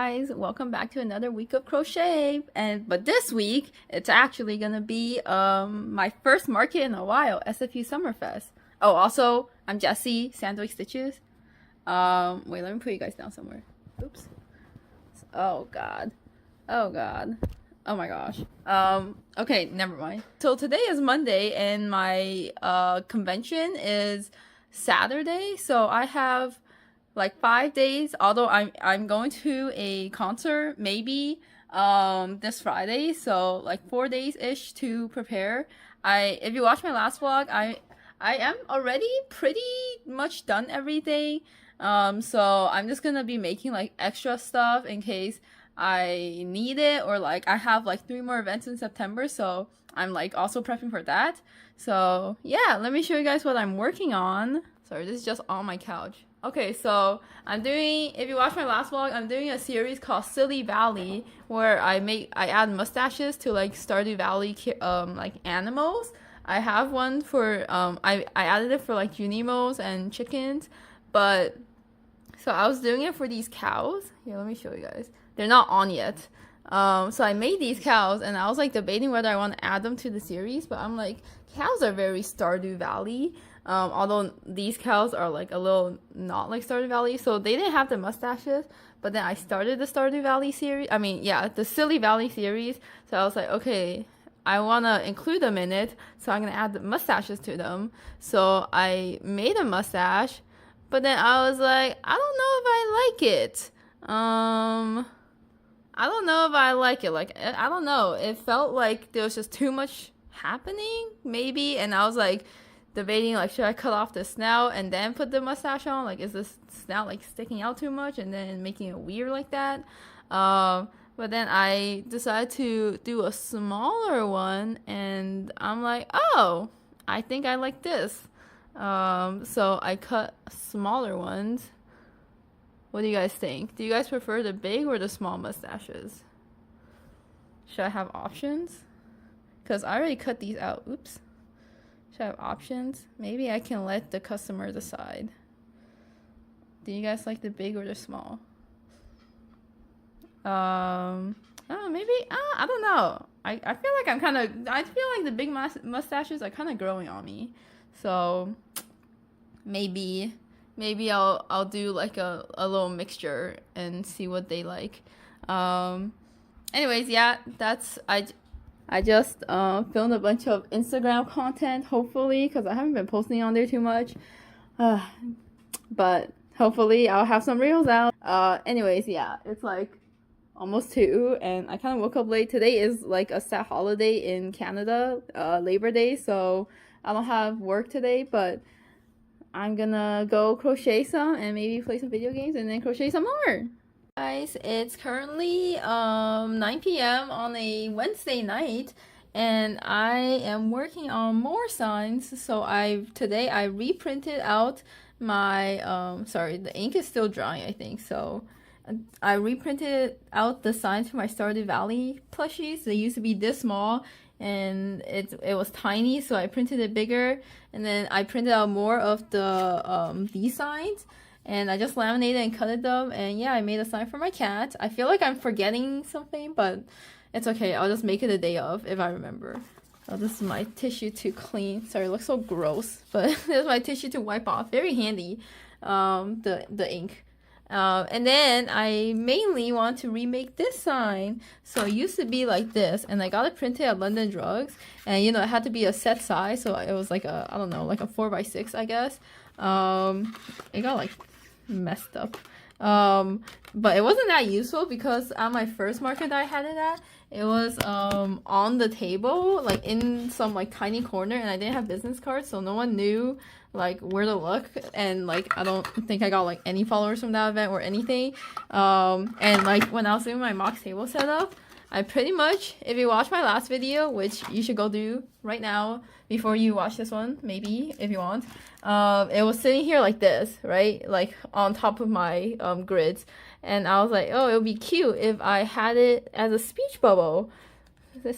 Guys, welcome back to another week of crochet, but this week it's actually gonna be my first market in a while, SFU Summerfest. Oh, also I'm Jessie, Sandwich Stitches. Wait, let me put you guys down somewhere. Oops. Oh god. Oh god. Oh my gosh. Okay, never mind. So today is Monday and my convention is Saturday, so I have like 5 days, although I'm going to a concert maybe this Friday, so like 4 days ish to prepare. If you watch my last vlog, I am already pretty much done everything. So I'm just gonna be making like extra stuff in case I need it, or like I have like 3 more events in September, so I'm like also prepping for that. So yeah, let me show you guys what I'm working on. Sorry, this is just on my couch. Okay, so I'm doing, if you watch my last vlog, I'm doing a series called Silly Valley, where I add mustaches to like Stardew Valley like animals. I have one for I added it for like Junimos and chickens, but so I was doing it for these cows. Here, let me show you guys. They're not on yet. So I made these cows and I was like debating whether I want to add them to the series, but I'm like, cows are very Stardew Valley. Although these cows are like a little not like Stardew Valley, so they didn't have the mustaches, but then I started the Stardew Valley series. I mean, yeah, the Silly Valley series. So I was like, okay, I want to include them in it, so I'm going to add the mustaches to them. So I made a mustache, but then I was like, I don't know if I like it. I don't know if I like it. Like, I don't know. It felt like there was just too much happening, maybe, and I was like debating, like, should I cut off the snout and then put the mustache on? Like, is this snout like sticking out too much and then making it weird like that? But then I decided to do a smaller one, and I'm like, oh, I think I like this. So I cut smaller ones. What do you guys think? Do you guys prefer the big or the small mustaches? Should I have options? Because I already cut these out. Oops. Should I have options? Maybe I can let the customer decide. Do you guys like the big or the small? Oh, maybe, I don't know. I feel like I feel like the big mustaches are kind of growing on me. So maybe I'll do like a little mixture and see what they like. Anyways, yeah, I just filmed a bunch of Instagram content, hopefully, because I haven't been posting on there too much. But hopefully I'll have some reels out. Anyways, yeah, it's like almost 2, and I kind of woke up late. Today is like a sad holiday in Canada, Labor Day, so I don't have work today, but I'm gonna go crochet some and maybe play some video games and then crochet some more. Guys, it's currently 9 p.m. on a Wednesday night, and I am working on more signs. So today I reprinted out my sorry, the ink is still drying, I think. So I reprinted out the signs for my Stardew Valley plushies. They used to be this small, and it was tiny, so I printed it bigger, and then I printed out more of the these signs, and I just laminated and cutted them, and yeah, I made a sign for my cat. I feel like I'm forgetting something, but it's okay. I'll just make it a day of if I remember. Oh, this is my tissue to clean. Sorry, it looks so gross, but this is my tissue to wipe off. Very handy, the ink. And then I mainly want to remake this sign. So it used to be like this, and I got it printed at London Drugs, and you know, it had to be a set size, so it was like a, I don't know, like a 4x6, I guess. It got like messed up. But it wasn't that useful because at my first market that I had it at, it was on the table, like in some like tiny corner, and I didn't have business cards, so no one knew like where to look, and like I don't think I got like any followers from that event or anything. And like when I was doing my mock table setup, I pretty much, if you watch my last video, which you should go do right now before you watch this one, maybe if you want, it was sitting here like this, right, like on top of my grids, and I was like, oh, it would be cute if I had it as a speech bubble.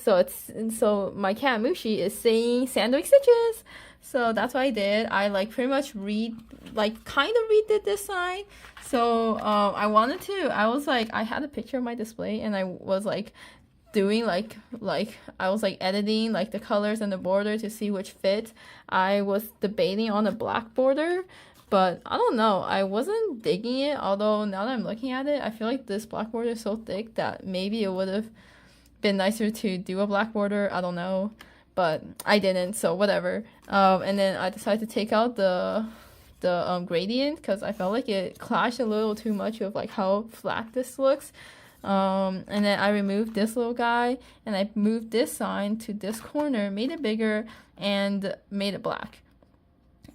So my cat Mushi is saying Sandwich Stitches. So that's what I did. I like pretty much kind of redid this sign. So I was like, I had a picture of my display and I was like doing I was like editing like the colors and the border to see which fit. I was debating on a black border, but I don't know, I wasn't digging it. Although now that I'm looking at it, I feel like this black border is so thick that maybe it would have been nicer to do a black border. I don't know, but I didn't, so whatever. And then I decided to take out the gradient because I felt like it clashed a little too much with like how flat this looks. And then I removed this little guy and I moved this sign to this corner, made it bigger, and made it black.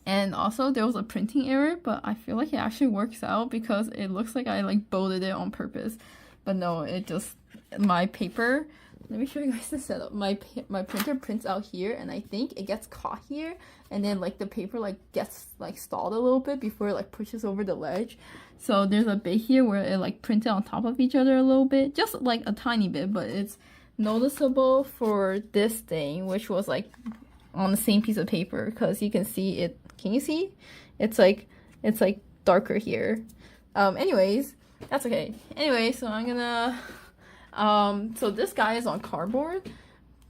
And also there was a printing error, but I feel like it actually works out because it looks like I like bolted it on purpose. But no, it just, my paper, let me show you guys the setup. My printer prints out here and I think it gets caught here, and then like the paper like gets like stalled a little bit before it like pushes over the ledge. So there's a bit here where it like printed on top of each other a little bit, just like a tiny bit, but it's noticeable for this thing, which was like on the same piece of paper, because you can see it. Can you see? It's like darker here. Anyways, that's okay. Anyway, so I'm gonna so this guy is on cardboard,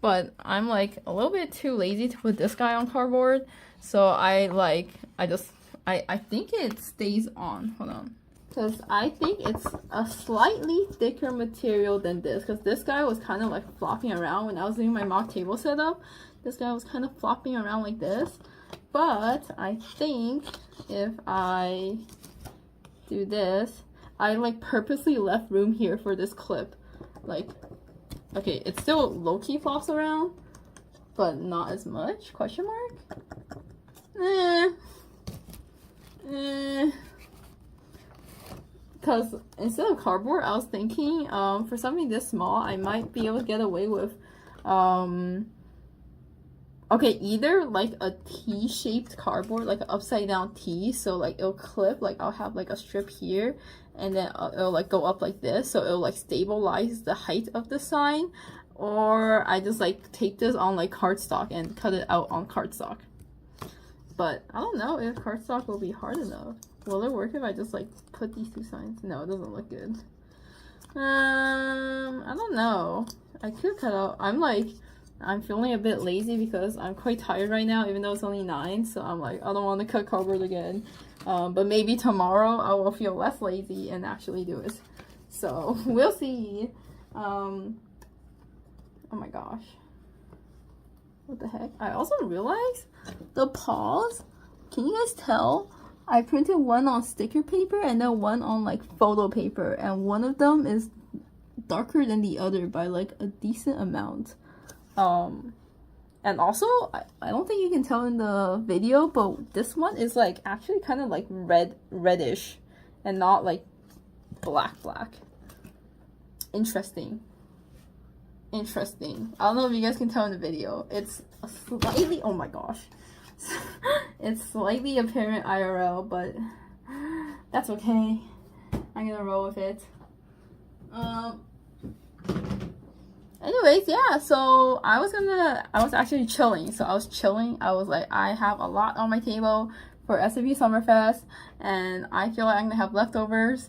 but I'm like a little bit too lazy to put this guy on cardboard. So I think it stays on. Hold on. Because I think it's a slightly thicker material than this. Because this guy was kind of like flopping around when I was doing my mock table setup. This guy was kind of flopping around like this. But I think if I do this, I like purposely left room here for this clip. Like, okay, it still low-key flops around, but not as much? Question mark? Because instead of cardboard, I was thinking for something this small, I might be able to get away with okay, either like a T-shaped cardboard, like an upside down T, so like it'll clip, like I'll have like a strip here, and then it'll like go up like this, so it'll like stabilize the height of the sign, or I just like take this on like cardstock and cut it out on cardstock. But I don't know if cardstock will be hard enough. Will it work if I just like put these two signs? No, it doesn't look good. I don't know. I could cut out. I'm feeling a bit lazy because I'm quite tired right now, even though it's only 9. So I'm like, I don't want to cut cardboard again. But maybe tomorrow I will feel less lazy and actually do it. So we'll see. Oh my gosh. What the heck? I also realized the paws. Can you guys tell? I printed one on sticker paper and then one on like photo paper. And one of them is darker than the other by like a decent amount. And also, I don't think you can tell in the video, but this one is like actually kind of like reddish and not like black. Interesting. I don't know if you guys can tell in the video. It's a slightly, oh my gosh. It's slightly apparent IRL, but that's okay. I'm gonna roll with it. Anyways, yeah, so I was actually chilling. So I was chilling. I was like, I have a lot on my table for SFU Summerfest, and I feel like I'm gonna have leftovers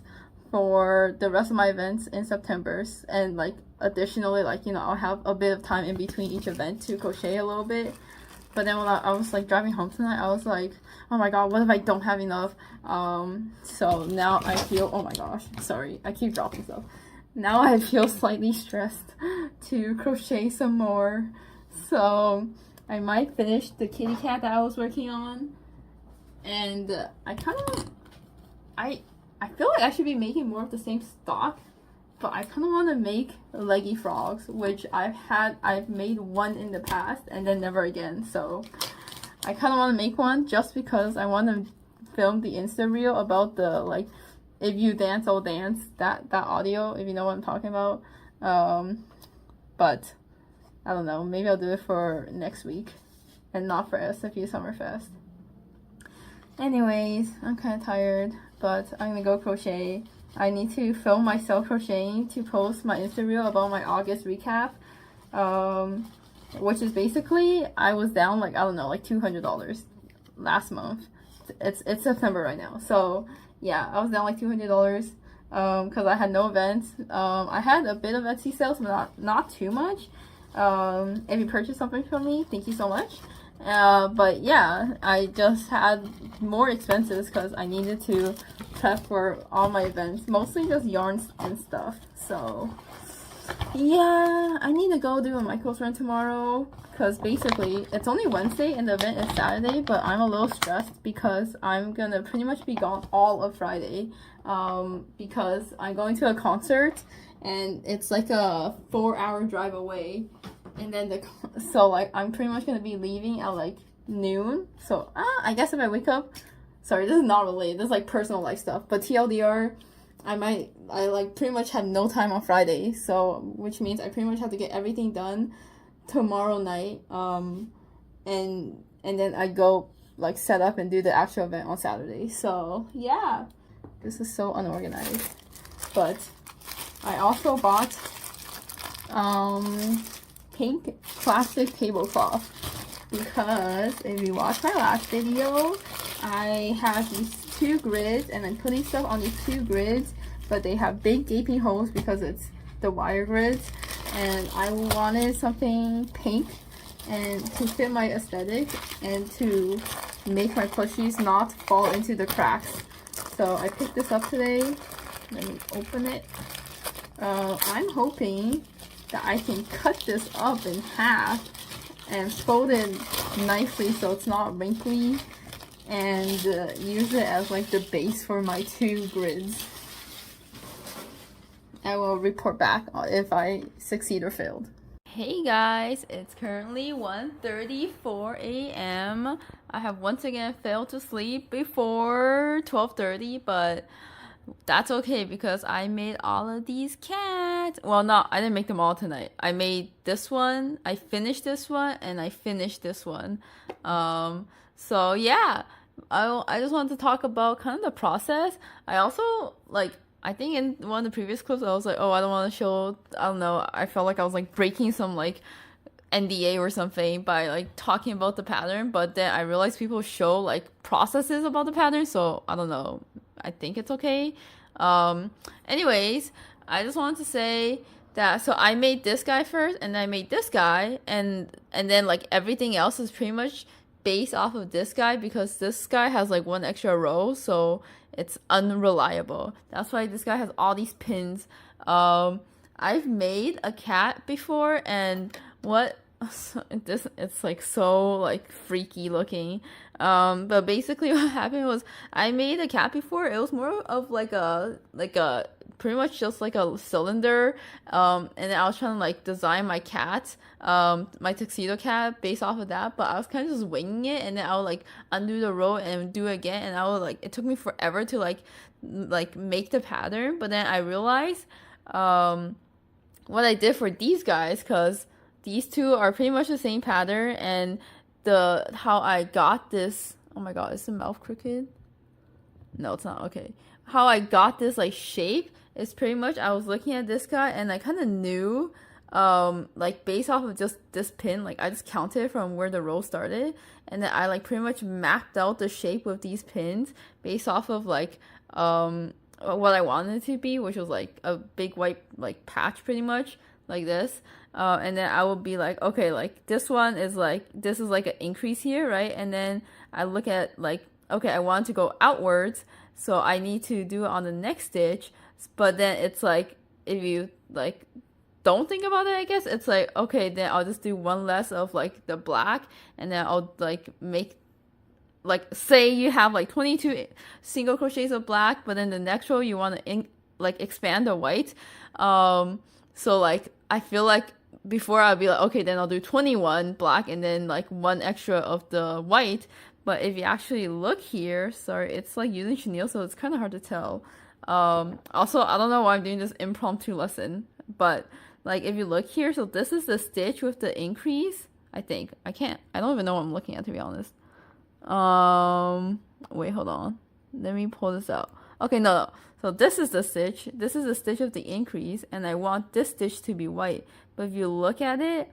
for the rest of my events in September. And like additionally, like, you know, I'll have a bit of time in between each event to crochet a little bit. But then when I was like driving home tonight, I was like, oh my god, what if I don't have enough? So now I feel, oh my gosh, sorry, I keep dropping stuff. Now I feel slightly stressed to crochet some more. So I might finish the kitty cat that I was working on. And I feel like I should be making more of the same stock. But I kind of want to make leggy frogs, which I've made one in the past and then never again. So I kind of want to make one just because I want to film the Insta reel about the like, if you dance, I'll dance, that audio, if you know what I'm talking about. But I don't know, maybe I'll do it for next week and not for SFU Summerfest. Anyways, I'm kind of tired, but I'm gonna go crochet. I need to film myself crocheting to post my Insta reel about my August recap. which is basically, I was down like, I don't know, like $200 last month. It's September right now, so yeah, I was down like $200 because I had no events. I had a bit of Etsy sales, but not too much. If you purchased something from me, thank you so much. But yeah, I just had more expenses because I needed to prep for all my events, mostly just yarns and stuff. So yeah, I need to go do a Michael's run tomorrow because basically it's only Wednesday and the event is Saturday, but I'm a little stressed because I'm gonna pretty much be gone all of Friday because I'm going to a concert and it's like a 4-hour drive away, and then so like I'm pretty much gonna be leaving at like noon. So I guess if I wake up, sorry, this is not related, this is like personal life stuff, but TLDR, I like pretty much have no time on Friday, so which means I pretty much have to get everything done tomorrow night, and then I go like set up and do the actual event on Saturday. So yeah, this is so unorganized. But I also bought pink plastic tablecloth because if you watched my last video, I have these 2 grids and I'm putting stuff on these 2 grids, but they have big gaping holes because it's the wire grids, and I wanted something pink and to fit my aesthetic and to make my plushies not fall into the cracks. So I picked this up today. Let me open it. I'm hoping that I can cut this up in half and fold it nicely so it's not wrinkly, and use it as like the base for my 2 grids. I will report back if I succeed or failed. Hey guys, it's currently 1:34 a.m. I have once again failed to sleep before 12:30, but that's okay because I made all of these cats. Well, no, I didn't make them all tonight. I made this one, I finished this one, and I finished this one. So yeah, I just wanted to talk about kind of the process. I also, like, I think in one of the previous clips, I was like, oh, I don't want to show, I don't know, I felt like I was like breaking some like NDA or something by like talking about the pattern, but then I realized people show like processes about the pattern, so I don't know, I think it's okay. Anyways, I just wanted to say that, so I made this guy first, and then I made this guy, and then like everything else is pretty much based off of this guy because this guy has like 1 extra row, so it's unreliable. That's why this guy has all these pins. I've made a cat before, and it's like so like freaky looking. But basically what happened was I made a cat before. It was more of like a pretty much just like a cylinder, and then I was trying to like design my cat, my tuxedo cat based off of that, but I was kind of just winging it, and then I would like undo the row and do it again, and I would like, it took me forever to like make the pattern. But then I realized what I did for these guys, because these 2 are pretty much the same pattern, and how I got this, oh my god, is the mouth crooked? No, it's not. Okay, how I got this like shape is pretty much, I was looking at this guy and I kind of knew, like based off of just this pin, like I just counted from where the row started, and then I like pretty much mapped out the shape of these pins based off of like what I wanted it to be, which was like a big white like patch pretty much like this. And then I would be like, okay, like this one is like, this is like an increase here, right? And then I look at like, okay, I want to go outwards, so I need to do it on the next stitch. But then it's like, if you like don't think about it, I guess it's like, okay, then I'll just do 1 less of like the black, and then I'll like make, like say you have like 22 single crochets of black, but then the next row you want to like expand the white. So like I feel like before I'd be like, okay, then I'll do 21 black and then like 1 extra of the white. But if you actually look here, sorry, it's like using chenille, so it's kind of hard to tell. Also, I don't know why I'm doing this impromptu lesson, but like if you look here, so this is the stitch with the increase, I think. I don't even know what I'm looking at, to be honest. Wait, hold on. Let me pull this out. Okay, no. So this is the stitch. This is the stitch of the increase, and I want this stitch to be white. But if you look at it,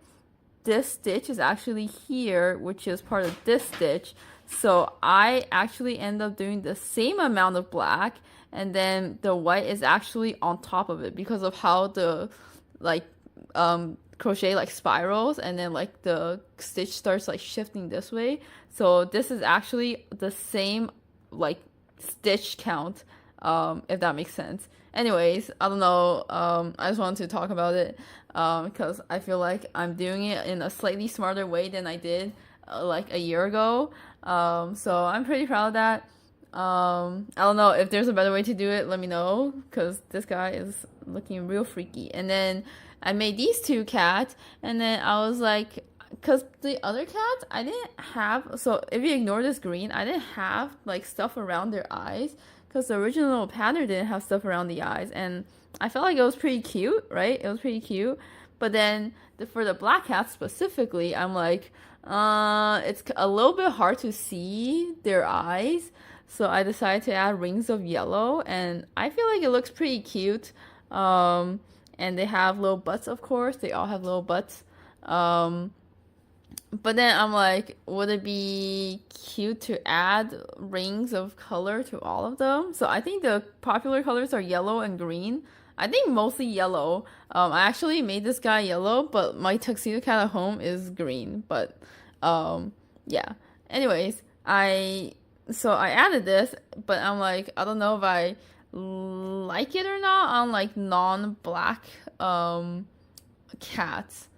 this stitch is actually here, which is part of this stitch. So I actually end up doing the same amount of black, and then the white is actually on top of it because of how the like crochet like spirals, and then like the stitch starts like shifting this way. So this is actually the same like stitch count, if that makes sense. Anyways, I don't know, I just wanted to talk about it because I feel like I'm doing it in a slightly smarter way than I did like a year ago. So I'm pretty proud of that. I don't know if there's a better way to do it, let me know, because this guy is looking real freaky. And then I made these two cats, and then I was like, because the other cats I didn't have, so if you ignore this green, I didn't have like stuff around their eyes because the original pattern didn't have stuff around the eyes, and I felt like it was pretty cute, right? It was pretty cute. But then for the black cats specifically, I'm like, it's a little bit hard to see their eyes, so I decided to add rings of yellow, and I feel like it looks pretty cute. And they have little butts, of course. They all have little butts. But then I'm like, would it be cute to add rings of color to all of them? So I think the popular colors are yellow and green. I think mostly yellow. I actually made this guy yellow, but my tuxedo cat at home is green. But yeah. Anyways, I added this, but I'm like, I don't know if I like it or not on like non-black cats.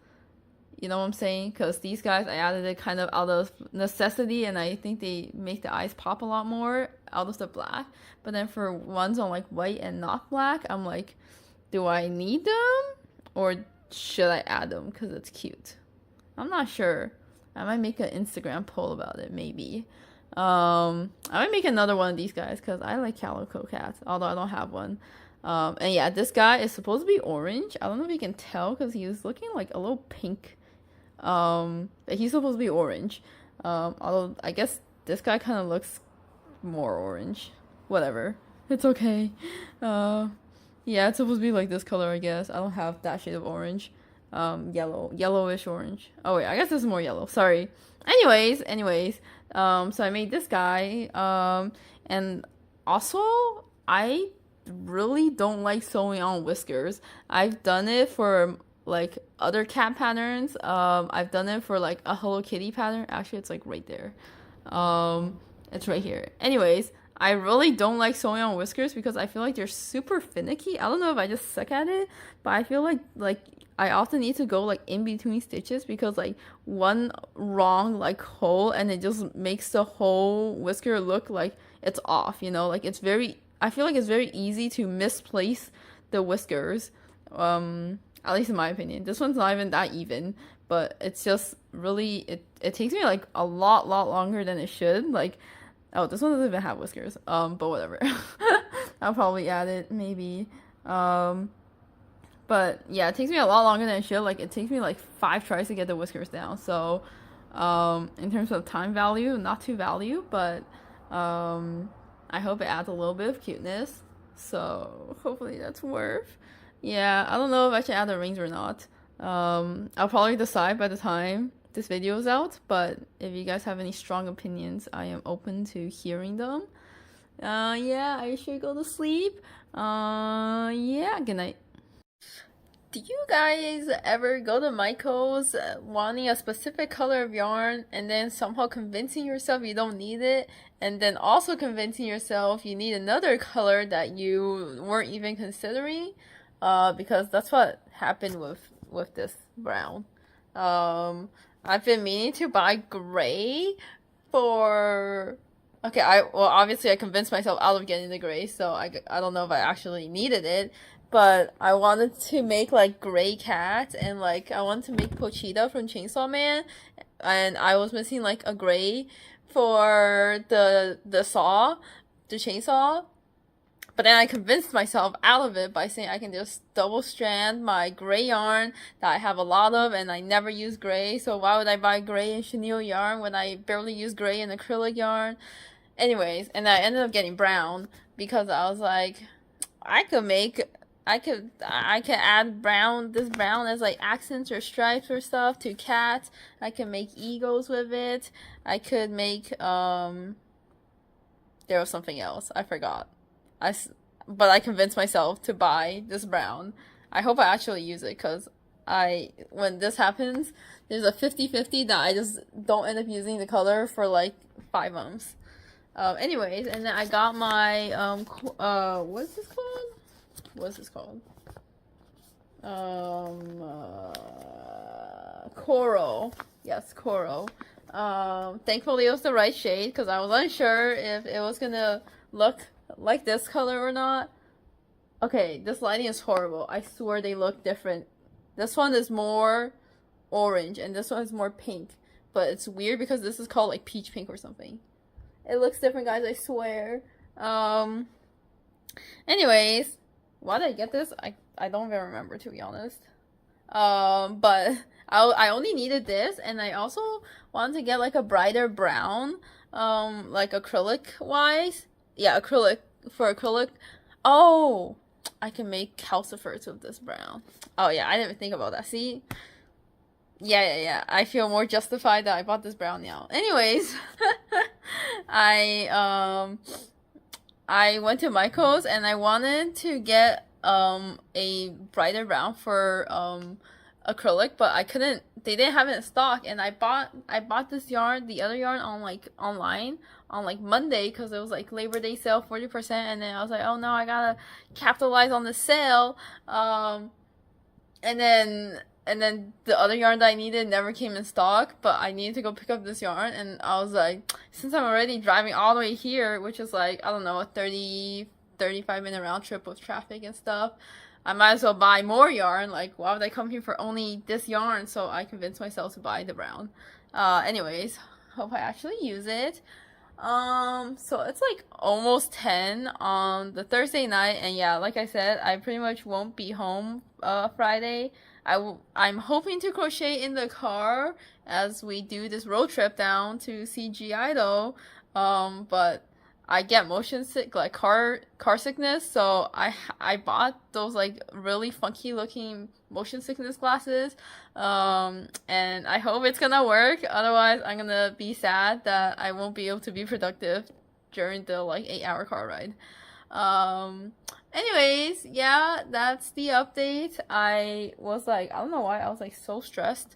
You know what I'm saying? Because these guys, I added it kind of out of necessity, and I think they make the eyes pop a lot more out of the black. But then for ones on like white and not black, I'm like, do I need them? Or should I add them because it's cute? I'm not sure. I might make an Instagram poll about it, maybe. I might make another one of these guys because I like calico cats, although I don't have one. And yeah, this guy is supposed to be orange. I don't know if you can tell because he was looking like a little pink. But he's supposed to be orange. Although I guess this guy kind of looks more orange. Whatever. It's okay. Yeah, it's supposed to be like this color, I guess. I don't have that shade of orange. Yellowish orange. Oh wait, I guess this is more yellow. Sorry. Anyways, so I made this guy. And also I really don't like sewing on whiskers. I've done it for like other cat patterns. I've done it for like a Hello Kitty pattern. Actually, it's like right there. It's right here. Anyways, I really don't like sewing on whiskers because I feel like they're super finicky. I don't know if I just suck at it, but I feel like I often need to go like in between stitches because like one wrong like hole and it just makes the whole whisker look like it's off, you know? Like I feel like it's very easy to misplace the whiskers. At least in my opinion. This one's not even that even, but it's just really it takes me like a lot longer than it should. Like, oh, this one doesn't even have whiskers. But whatever. I'll probably add it maybe. But yeah, it takes me a lot longer than it should. Like, it takes me like 5 tries to get the whiskers down. So, in terms of time value, not too value, but I hope it adds a little bit of cuteness. So hopefully that's worth. Yeah, I don't know if I should add the rings or not. I'll probably decide by the time this video is out, but if you guys have any strong opinions, I am open to hearing them. Yeah, I should go to sleep. Yeah, good night. Do you guys ever go to Michael's wanting a specific color of yarn and then somehow convincing yourself you don't need it, and then also convincing yourself you need another color that you weren't even considering? Because that's what happened with this brown. I've been meaning to buy gray for... Okay, obviously I convinced myself out of getting the gray, so I don't know if I actually needed it. But I wanted to make like gray cat, and like I wanted to make Pochita from Chainsaw Man, and I was missing like a gray for the chainsaw. But then I convinced myself out of it by saying I can just double strand my gray yarn that I have a lot of, and I never use gray, so why would I buy gray in chenille yarn when I barely use gray in acrylic yarn? Anyways, and I ended up getting brown because I was like, I could make I could add this brown as like accents or stripes or stuff to cats. I can make egos with it. I could make there was something else I forgot. But I convinced myself to buy this brown. I hope I actually use it, because when this happens, there's a 50-50 that I just don't end up using the color for like 5 months. Anyways, and then I got my what's this called? What's this called? Coral. Yes, coral. Thankfully it was the right shade, because I was unsure if it was gonna look like this color or not. Okay, this lighting is horrible. I swear they look different. This one is more orange and this one is more pink. But it's weird because this is called like peach pink or something. It looks different, guys, I swear. Anyways, why did I get this? I don't even remember, to be honest. But I only needed this, and I also wanted to get like a brighter brown, like acrylic wise. Yeah, acrylic. For acrylic. Oh, I can make calcifers with this brown. Oh yeah, I didn't even think about that. See? Yeah. I feel more justified that I bought this brown now. Anyways, I went to Michael's and I wanted to get a brighter brown for acrylic, but I couldn't. They didn't have it in stock, and I bought this yarn, the other yarn, on like online on like Monday, because it was like Labor Day sale, 40%, and then I was like, oh no, I gotta capitalize on the sale. And then the other yarn that I needed never came in stock, but I needed to go pick up this yarn, and I was like, since I'm already driving all the way here, which is like, I don't know, a 35-minute round trip with traffic and stuff, I might as well buy more yarn. Like, why would I come here for only this yarn? So I convinced myself to buy the brown. Anyways, hope I actually use it. So it's like almost 10 on the Thursday night, and yeah, like I said, I pretty much won't be home Friday. I'm hoping to crochet in the car as we do this road trip down to see Idol. But I get motion sick, like car sickness, so I bought those like really funky looking motion sickness glasses, and I hope it's gonna work. Otherwise, I'm gonna be sad that I won't be able to be productive during the like 8-hour car ride. Anyways, yeah, that's the update. I was like, I don't know why I was like so stressed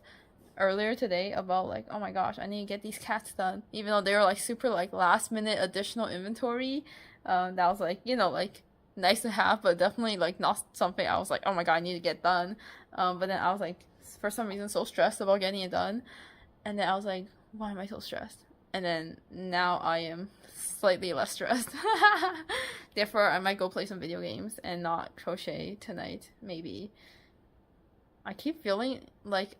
earlier today about like, oh my gosh, I need to get these cats done, even though they were like super like last minute additional inventory. That was like, you know, like nice to have, but definitely like not something I was like, oh my god, I need to get done. But then I was like, for some reason, so stressed about getting it done, and then I was like, why am I so stressed? And then now I am slightly less stressed. Therefore, I might go play some video games and not crochet tonight, maybe. I keep feeling like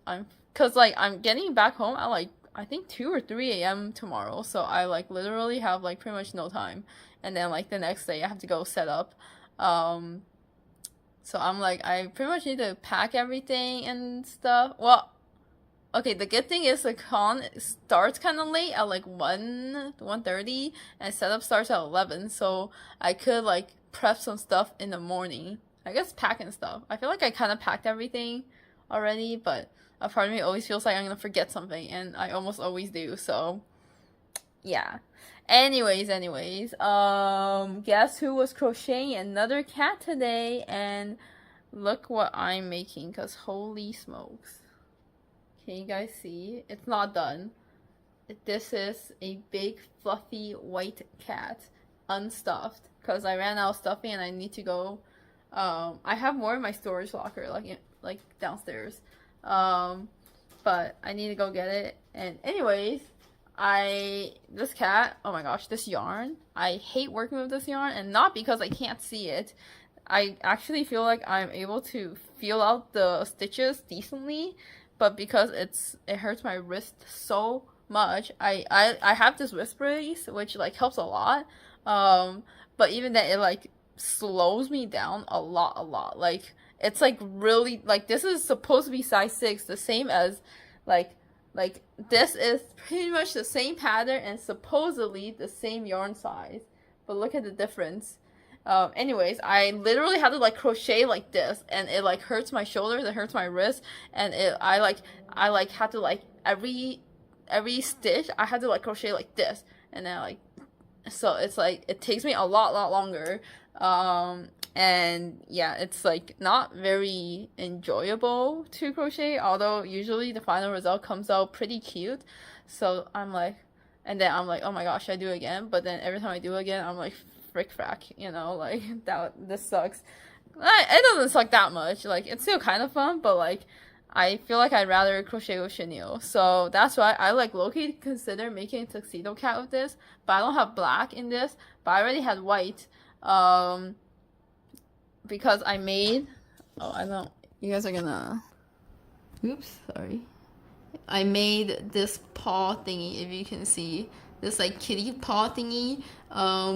cause like I'm getting back home at like I think 2 or 3 a.m. tomorrow, so I like literally have like pretty much no time, and then like the next day I have to go set up. So I'm like, I pretty much need to pack everything and stuff. Well, okay, the good thing is the con starts kind of late at like 1:30, and setup starts at 11, so I could like prep some stuff in the morning. I guess packing stuff. I feel like I kind of packed everything already, but a part of me always feels like I'm gonna forget something, and I almost always do, so yeah. Anyways, guess who was crocheting another cat today, and look what I'm making, because holy smokes. Can you guys see? It's not done. This is a big fluffy white cat, unstuffed, because I ran out of stuffing and I need to go. I have more in my storage locker, like downstairs. But I need to go get it. And anyways, this cat, oh my gosh, this yarn, I hate working with this yarn, and not because I can't see it. I actually feel like I'm able to feel out the stitches decently, but because it hurts my wrist so much. I have this wrist brace, which like helps a lot. But even then, it like slows me down a lot. Like, it's like really, like, this is supposed to be size 6, the same as like this is pretty much the same pattern and supposedly the same yarn size, but look at the difference. Anyways, I literally had to like crochet like this, and it like hurts my shoulders, it hurts my wrist, and I like had to like every stitch I had to like crochet like this, and then like, so it's like it takes me a lot longer. And yeah, it's like not very enjoyable to crochet, although usually the final result comes out pretty cute. So I'm like, and then I'm like, oh my gosh, should I do it again? But then every time I do it again, I'm like, frick frack, you know, like this sucks. It doesn't suck that much. Like, it's still kind of fun, but like I feel like I'd rather crochet with chenille. So that's why I like low-key consider making a tuxedo cat with this, but I don't have black in this, but I already had white. Because I made, oh, I don't, you guys are gonna, oops, sorry. I made this paw thingy, if you can see, this like kitty paw thingy,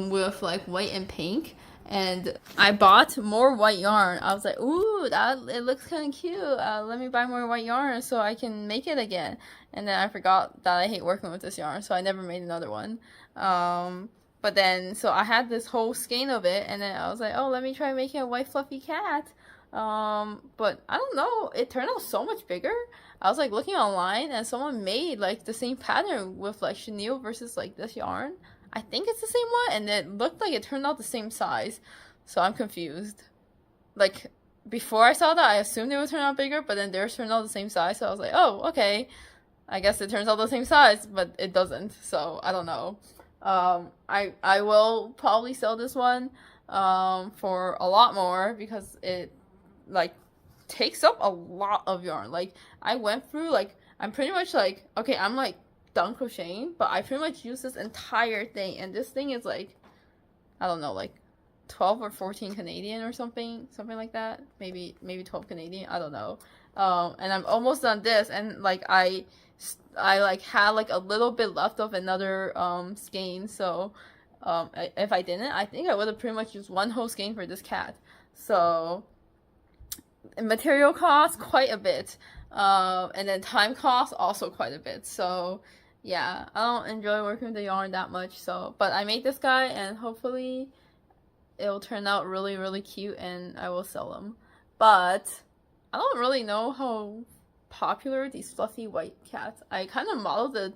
with like white and pink. And I bought more white yarn. I was like, ooh, it looks kind of cute. Let me buy more white yarn so I can make it again. And then I forgot that I hate working with this yarn, so I never made another one. But then, so I had this whole skein of it, and then I was like, oh, let me try making a white fluffy cat. But I don't know, it turned out so much bigger. I was like looking online, and someone made like the same pattern with like chenille versus like this yarn. I think it's the same one, and it looked like it turned out the same size. So I'm confused. Like, before I saw that, I assumed it would turn out bigger, but then theirs turned out the same size, so I was like, oh, okay. I guess it turns out the same size, but it doesn't, so I don't know. I will probably sell this one for a lot more, because it like takes up a lot of yarn. Like, I went through, like, I'm pretty much like, okay, I'm like done crocheting, but I pretty much used this entire thing, and this thing is like, I don't know, like 12 or 14 Canadian or something like that. Maybe 12 Canadian, I don't know. And I'm almost done this, and like I like had like a little bit left of another skein, so if I didn't, I think I would have pretty much used one whole skein for this cat. So material cost quite a bit, and then time cost also quite a bit. So yeah, I don't enjoy working with the yarn that much, so, but I made this guy, and hopefully it'll turn out really cute, and I will sell them. But I don't really know how popular these fluffy white cats. I kind of modeled it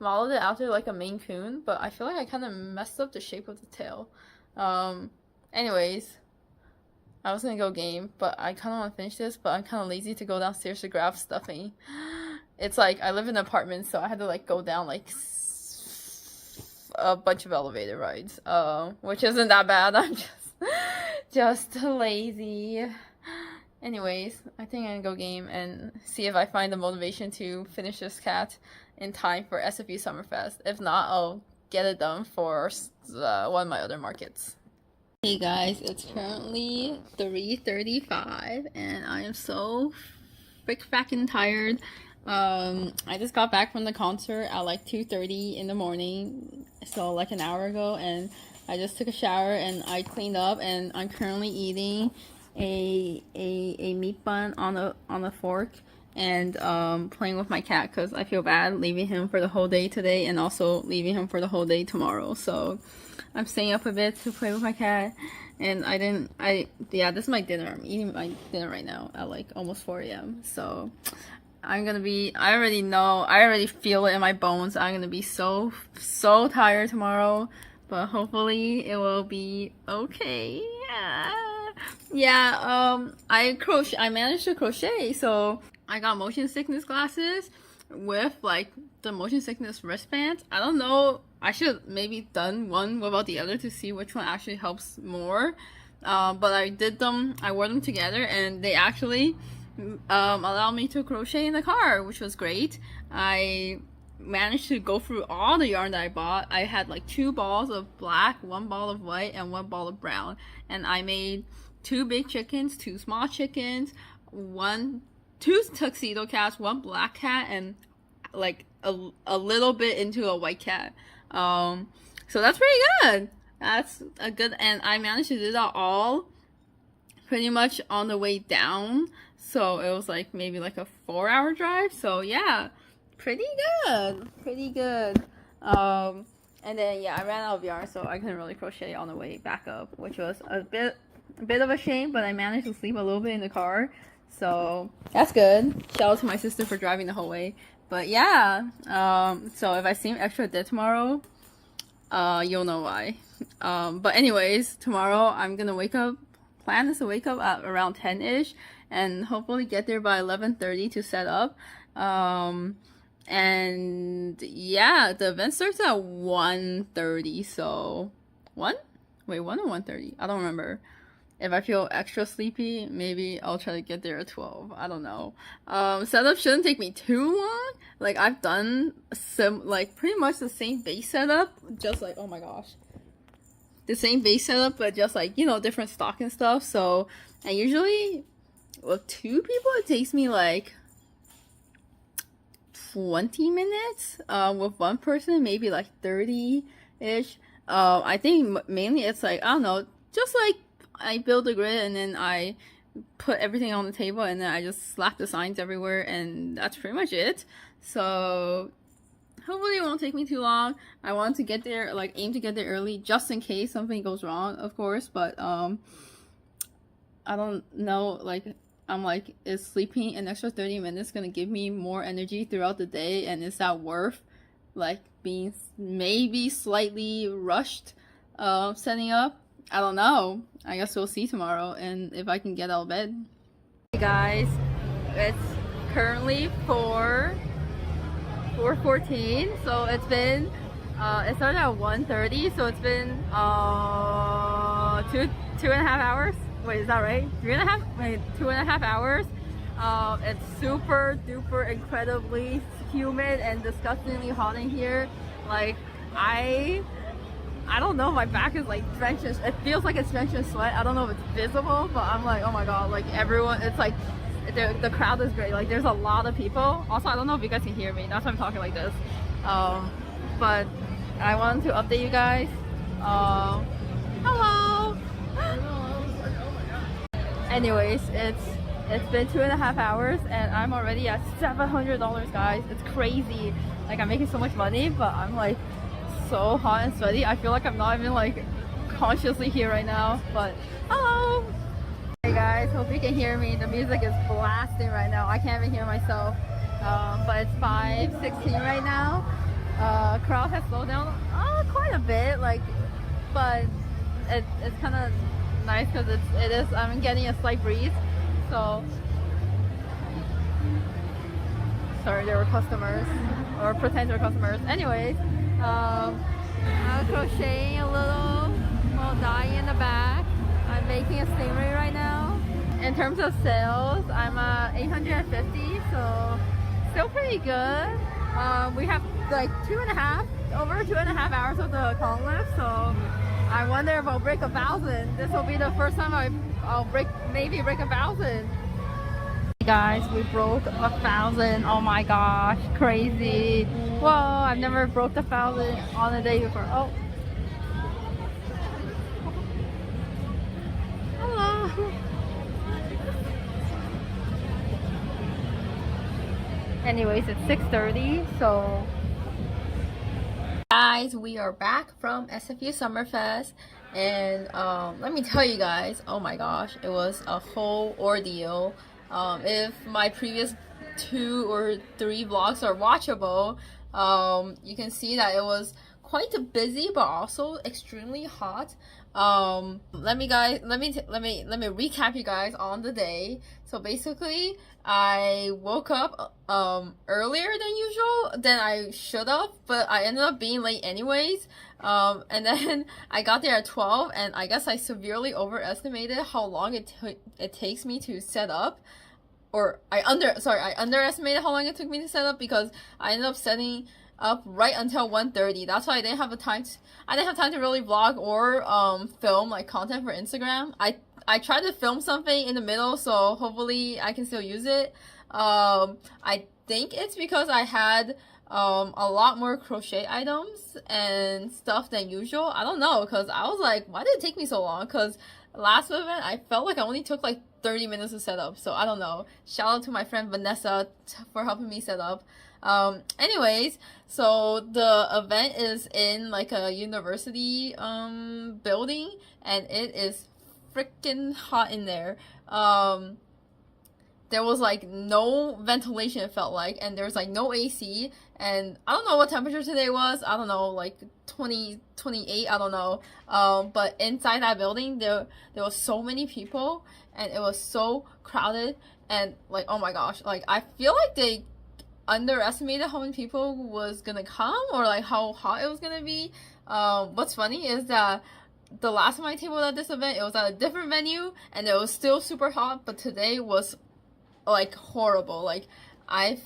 after like a Maine Coon, but I feel like I kind of messed up the shape of the tail. Anyways, I was gonna go game, but I kind of want to finish this, but I'm kind of lazy to go downstairs to grab stuffing. It's like, I live in an apartment, so I had to like go down like a bunch of elevator rides, which isn't that bad. I'm just lazy. Anyways, I think I'm gonna go game and see if I find the motivation to finish this cat in time for SFU Summerfest. If not, I'll get it done for one of my other markets. Hey guys, it's currently 3:35 and I am so fucking tired. I just got back from the concert at like 2:30 in the morning, so like an hour ago, and I just took a shower and I cleaned up, and I'm currently eating a meat bun on a fork, and playing with my cat because I feel bad leaving him for the whole day today and also leaving him for the whole day tomorrow. So I'm staying up a bit to play with my cat, and yeah, this is my dinner. I'm eating my dinner right now at like almost 4 a.m. So I already feel it in my bones. I'm gonna be so tired tomorrow, but hopefully it will be okay. Yeah, I managed to crochet, so I got motion sickness glasses with like the motion sickness wristbands. I don't know, I should maybe done one without the other to see which one actually helps more. But I wore them together, and they actually allowed me to crochet in the car, which was great. I managed to go through all the yarn that I bought. I had like 2 balls of black, 1 ball of white, and 1 ball of brown, and I made 2 big chickens, 2 small chickens, 2 tuxedo cats, 1 black cat, and like a little bit into a white cat. So that's pretty good. That's a good, and I managed to do that all pretty much on the way down. So it was like maybe like a 4-hour drive. So yeah, pretty good. And then yeah, I ran out of yarn, so I couldn't really crochet on the way back up, which was a bit of a shame, but I managed to sleep a little bit in the car, so that's good. Shout out to my sister for driving the whole way. But yeah, so if I seem extra dead tomorrow, you'll know why. But anyways, tomorrow I'm gonna plan is to wake up at around 10-ish and hopefully get there by 11:30 to set up. And yeah, the event starts at 1:30, so 1 or 1:30? I don't remember. If I feel extra sleepy, maybe I'll try to get there at 12. I don't know. Setup shouldn't take me too long. Like, I've done pretty much the same base setup, just like, oh my gosh. The same base setup, but just like, you know, different stock and stuff. So, and usually with 2 people, it takes me like 20 minutes. With 1 person, maybe like 30-ish. I think mainly it's like, I don't know, just like I build a grid and then I put everything on the table and then I just slap the signs everywhere, and that's pretty much it. So hopefully it won't take me too long. I want to get there, like aim to get there early just in case something goes wrong, of course, but I don't know, like I'm like, is sleeping an extra 30 minutes gonna give me more energy throughout the day, and is that worth like being maybe slightly rushed setting up? I don't know. I guess we'll see tomorrow, and if I can get out of bed. Hey guys, it's currently 4:14, so it's been it started at 1:30, so it's been 2.5 hours. Wait, is that right? 3.5? Wait, 2.5 hours. It's super duper incredibly humid and disgustingly hot in here. Like, I don't know, my back is like drenched in, it feels like it's drenched in sweat. I don't know if it's visible, but I'm like, oh my god, like everyone, it's like the crowd is great. Like, there's a lot of people. Also, I don't know if you guys can hear me, that's why I'm talking like this. But I wanted to update you guys. Hello. Anyways, it's been 2.5 hours and I'm already at $700, guys. It's crazy. Like, I'm making so much money, but I'm like so hot and sweaty. I feel like I'm not even like consciously here right now. But hello. Hey guys, hope you can hear me. The music is blasting right now. I can't even hear myself. But it's 5:16 right now. Crowd has slowed down quite a bit, like, but it's kind of nice because it is I'm getting a slight breeze. So sorry, there were customers or potential customers. Anyways, I'm crocheting a little while dying in the back. I'm making a Stingray right now. In terms of sales, I'm at 850, so still pretty good. We have like over 2.5 hours of the con left, so I wonder if I'll break 1,000. This will be the first time I'll maybe break 1,000. Hey guys, we broke 1,000. Oh my gosh, crazy. Whoa, I've never broke 1,000 on a day before. Oh. Hello. Anyways, it's 6:30, so guys, we are back from SFU Summerfest, and let me tell you guys, oh my gosh, it was a whole ordeal. If my previous 2 or 3 vlogs are watchable, you can see that it was quite busy but also extremely hot. Let me recap you guys on the day. So basically, I woke up earlier than usual than I should have, but I ended up being late anyways. And then I got there at 12, and I guess I severely overestimated how long it takes me to set up. Or I underestimated how long it took me to set up, because I ended up setting up right until 1:30. That's why I didn't have time to really vlog or film like content for Instagram. I tried to film something in the middle, so hopefully I can still use it. I think it's because I had a lot more crochet items and stuff than usual. I don't know, because I was like, why did it take me so long? Because last event, I felt like I only took like 30 minutes to set up. So I don't know. Shout out to my friend Vanessa for helping me set up. Anyways, so the event is in like a university building, and it is freaking hot in there. There was like no ventilation, it felt like, and there was like no AC, and I don't know what temperature today was. I don't know, like 20, 28, I don't know. But inside that building, there was so many people, and it was so crowded, and like, oh my gosh, like I feel like they underestimated how many people was gonna come, or like how hot it was gonna be. What's funny is that the last time I tabled at this event, it was at a different venue, and it was still super hot, but today was like horrible. Like I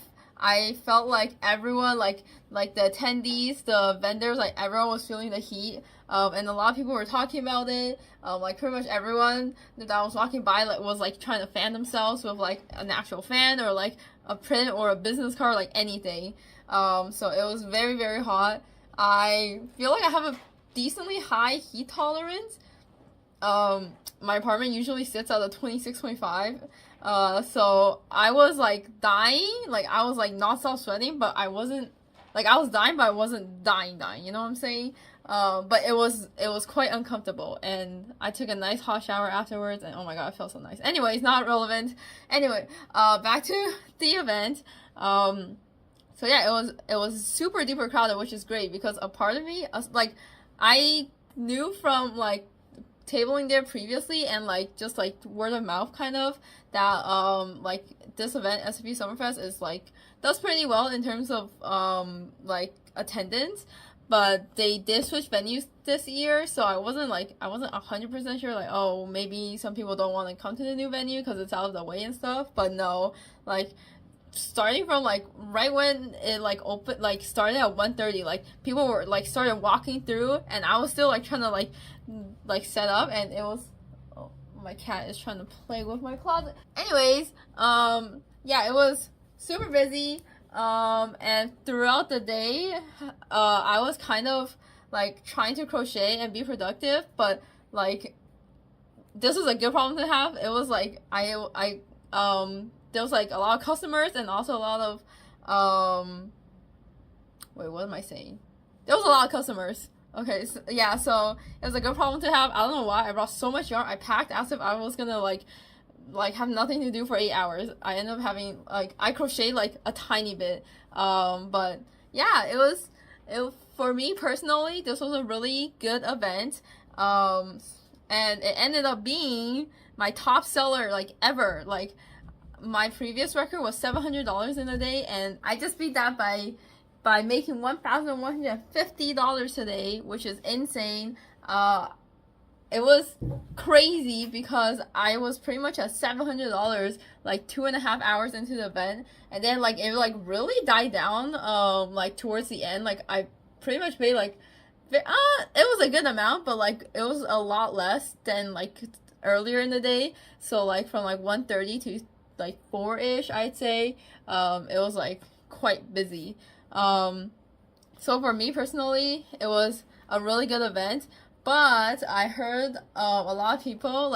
felt like everyone, like the attendees, the vendors, like everyone was feeling the heat. And a lot of people were talking about it. Like pretty much everyone that I was walking by like was like trying to fan themselves with like an actual fan or like a print or a business card, like anything. So it was very, very hot. I feel like I have a decently high heat tolerance. My apartment usually sits at a 26.5. So I was like dying, like I was like non-stop sweating, but I wasn't, like I was dying, but I wasn't dying, you know what I'm saying? But it was quite uncomfortable, and I took a nice hot shower afterwards, and oh my god, it felt so nice. Anyways, not relevant. Anyway, back to the event. So yeah, it was super duper crowded, which is great because a part of me, like, I knew from like tabling there previously and like just like word of mouth kind of that like this event, SFU Summerfest, is like does pretty well in terms of like attendance, but they did switch venues this year, so I wasn't 100% sure, like, oh, maybe some people don't want to come to the new venue because it's out of the way and stuff. But no, like starting from like right when it like opened, like started at 1:30, like people were like started walking through, and I was still like trying to like set up, and it was, oh, my cat is trying to play with my closet. Anyways, yeah, it was super busy, and throughout the day, I was kind of like trying to crochet and be productive, but like this was a good problem to have. It was like I there was like a lot of customers and also a lot of wait, what am I saying? There was a lot of customers. Okay, so, yeah, so it was a good problem to have. I don't know why I brought so much yarn. I packed as if I was gonna like have nothing to do for 8 hours. I ended up having like I crocheted like a tiny bit. But yeah, it for me personally, this was a really good event. And it ended up being my top seller like ever. Like my previous record was $700 in a day, and I just beat that by making $1,150 today, which is insane. It was crazy because I was pretty much at $700 like 2.5 hours into the event, and then like it like really died down like towards the end. Like I pretty much made like it was a good amount, but like it was a lot less than like earlier in the day. So like from like 1:30 to like 4-ish, I'd say, it was like quite busy. So for me personally, it was a really good event, but I heard a lot of people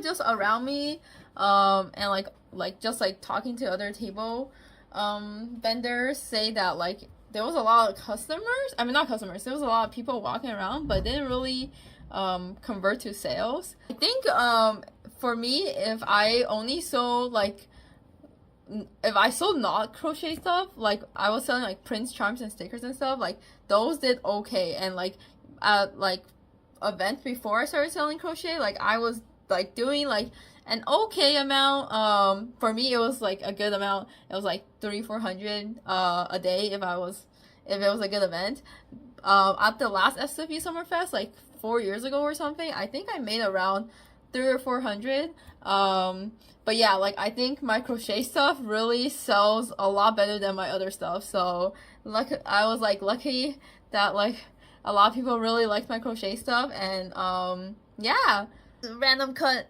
just around me, and like just like talking to other table vendors say that like there was a lot of customers. I mean, not customers. There was a lot of people walking around, but didn't really convert to sales. I think for me, if I sold not crochet stuff, like I was selling like prints, charms, and stickers and stuff, like those did okay. And like at like events before I started selling crochet, like I was like doing like an okay amount. For me it was like a good amount. It was like 300-400 a day if it was a good event. At the last SFU Summerfest, like 4 years ago or something, I think I made around 300 or 400. But yeah, like I think my crochet stuff really sells a lot better than my other stuff. So I was like lucky that like a lot of people really liked my crochet stuff, and yeah, random cut.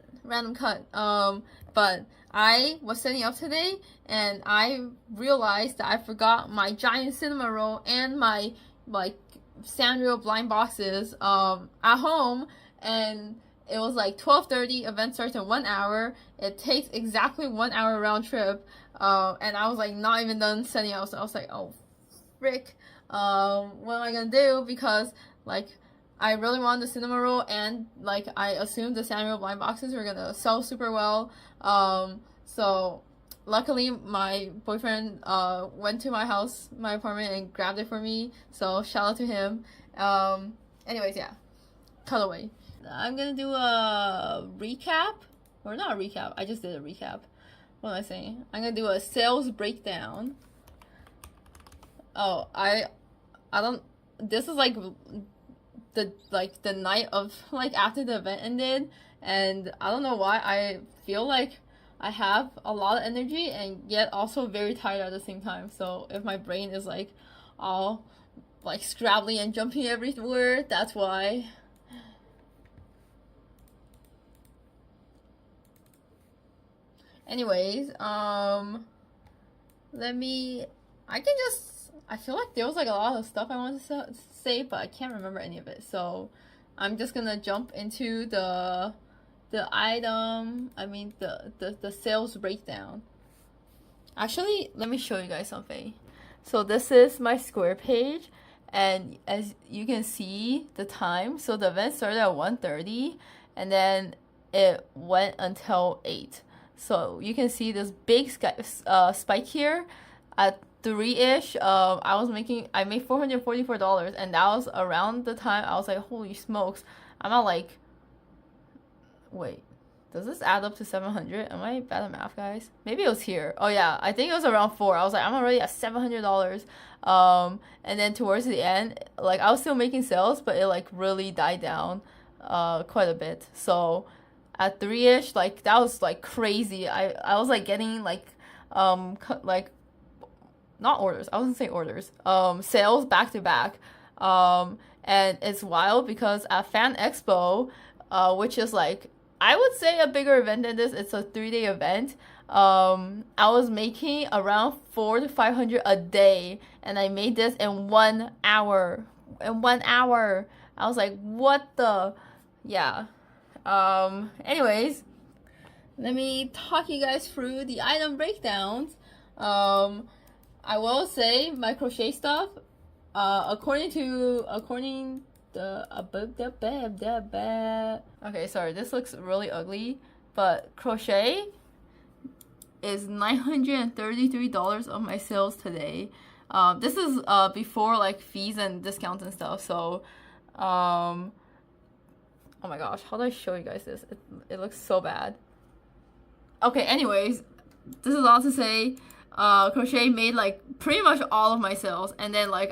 But I was setting up today, and I realized that I forgot my giant Cinnamoroll and my like Sanrio blind boxes at home, and it was like 12:30, event starts in 1 hour. It takes exactly 1 hour round trip. And I was like not even done setting out, so I was like, oh frick, what am I gonna do? Because like I really wanted the Cinnamoroll, and like I assumed the Samuel blind boxes were gonna sell super well. So luckily my boyfriend went to my house, my apartment, and grabbed it for me, so shout out to him. Anyways, yeah, cut away. I'm gonna do a recap, or not a recap, I just did a recap. What am I saying? I'm gonna do a sales breakdown. Oh, I don't, this is like the night of like after the event ended, and I don't know why I feel like I have a lot of energy and yet also very tired at the same time. So if my brain is like all like scrabbling and jumping everywhere, that's why. Anyways, I feel like there was like a lot of stuff I wanted to say, but I can't remember any of it. So I'm just gonna jump into the sales breakdown. Actually, let me show you guys something. So this is my Square page, and as you can see the time, so the event started at 1:30 and then it went until 8. So you can see this big spike here at 3-ish. I made $444, and that was around the time I was like, holy smokes, I'm not like, wait, does this add up to 700? Am I bad at math, guys? Maybe it was here. Oh yeah, I think it was around 4. I was like, I'm already at $700. And then towards the end, like I was still making sales, but it like really died down quite a bit. So at 3-ish, like that was like crazy. I was like getting like not orders, I wasn't saying orders, sales back to back. And it's wild because at Fan Expo, which is like, I would say a bigger event than this, it's a 3-day event, I was making around 400 to 500 a day, and I made this in 1 hour. In 1 hour, I was like, what the, yeah. Anyways, let me talk you guys through the item breakdowns. I will say my crochet stuff, according okay, sorry, this looks really ugly, but crochet is $933 of my sales today. This is before like fees and discounts and stuff, so oh my gosh, how do I show you guys this? It looks so bad. Okay, anyways, this is all to say, crochet made like pretty much all of my sales, and then like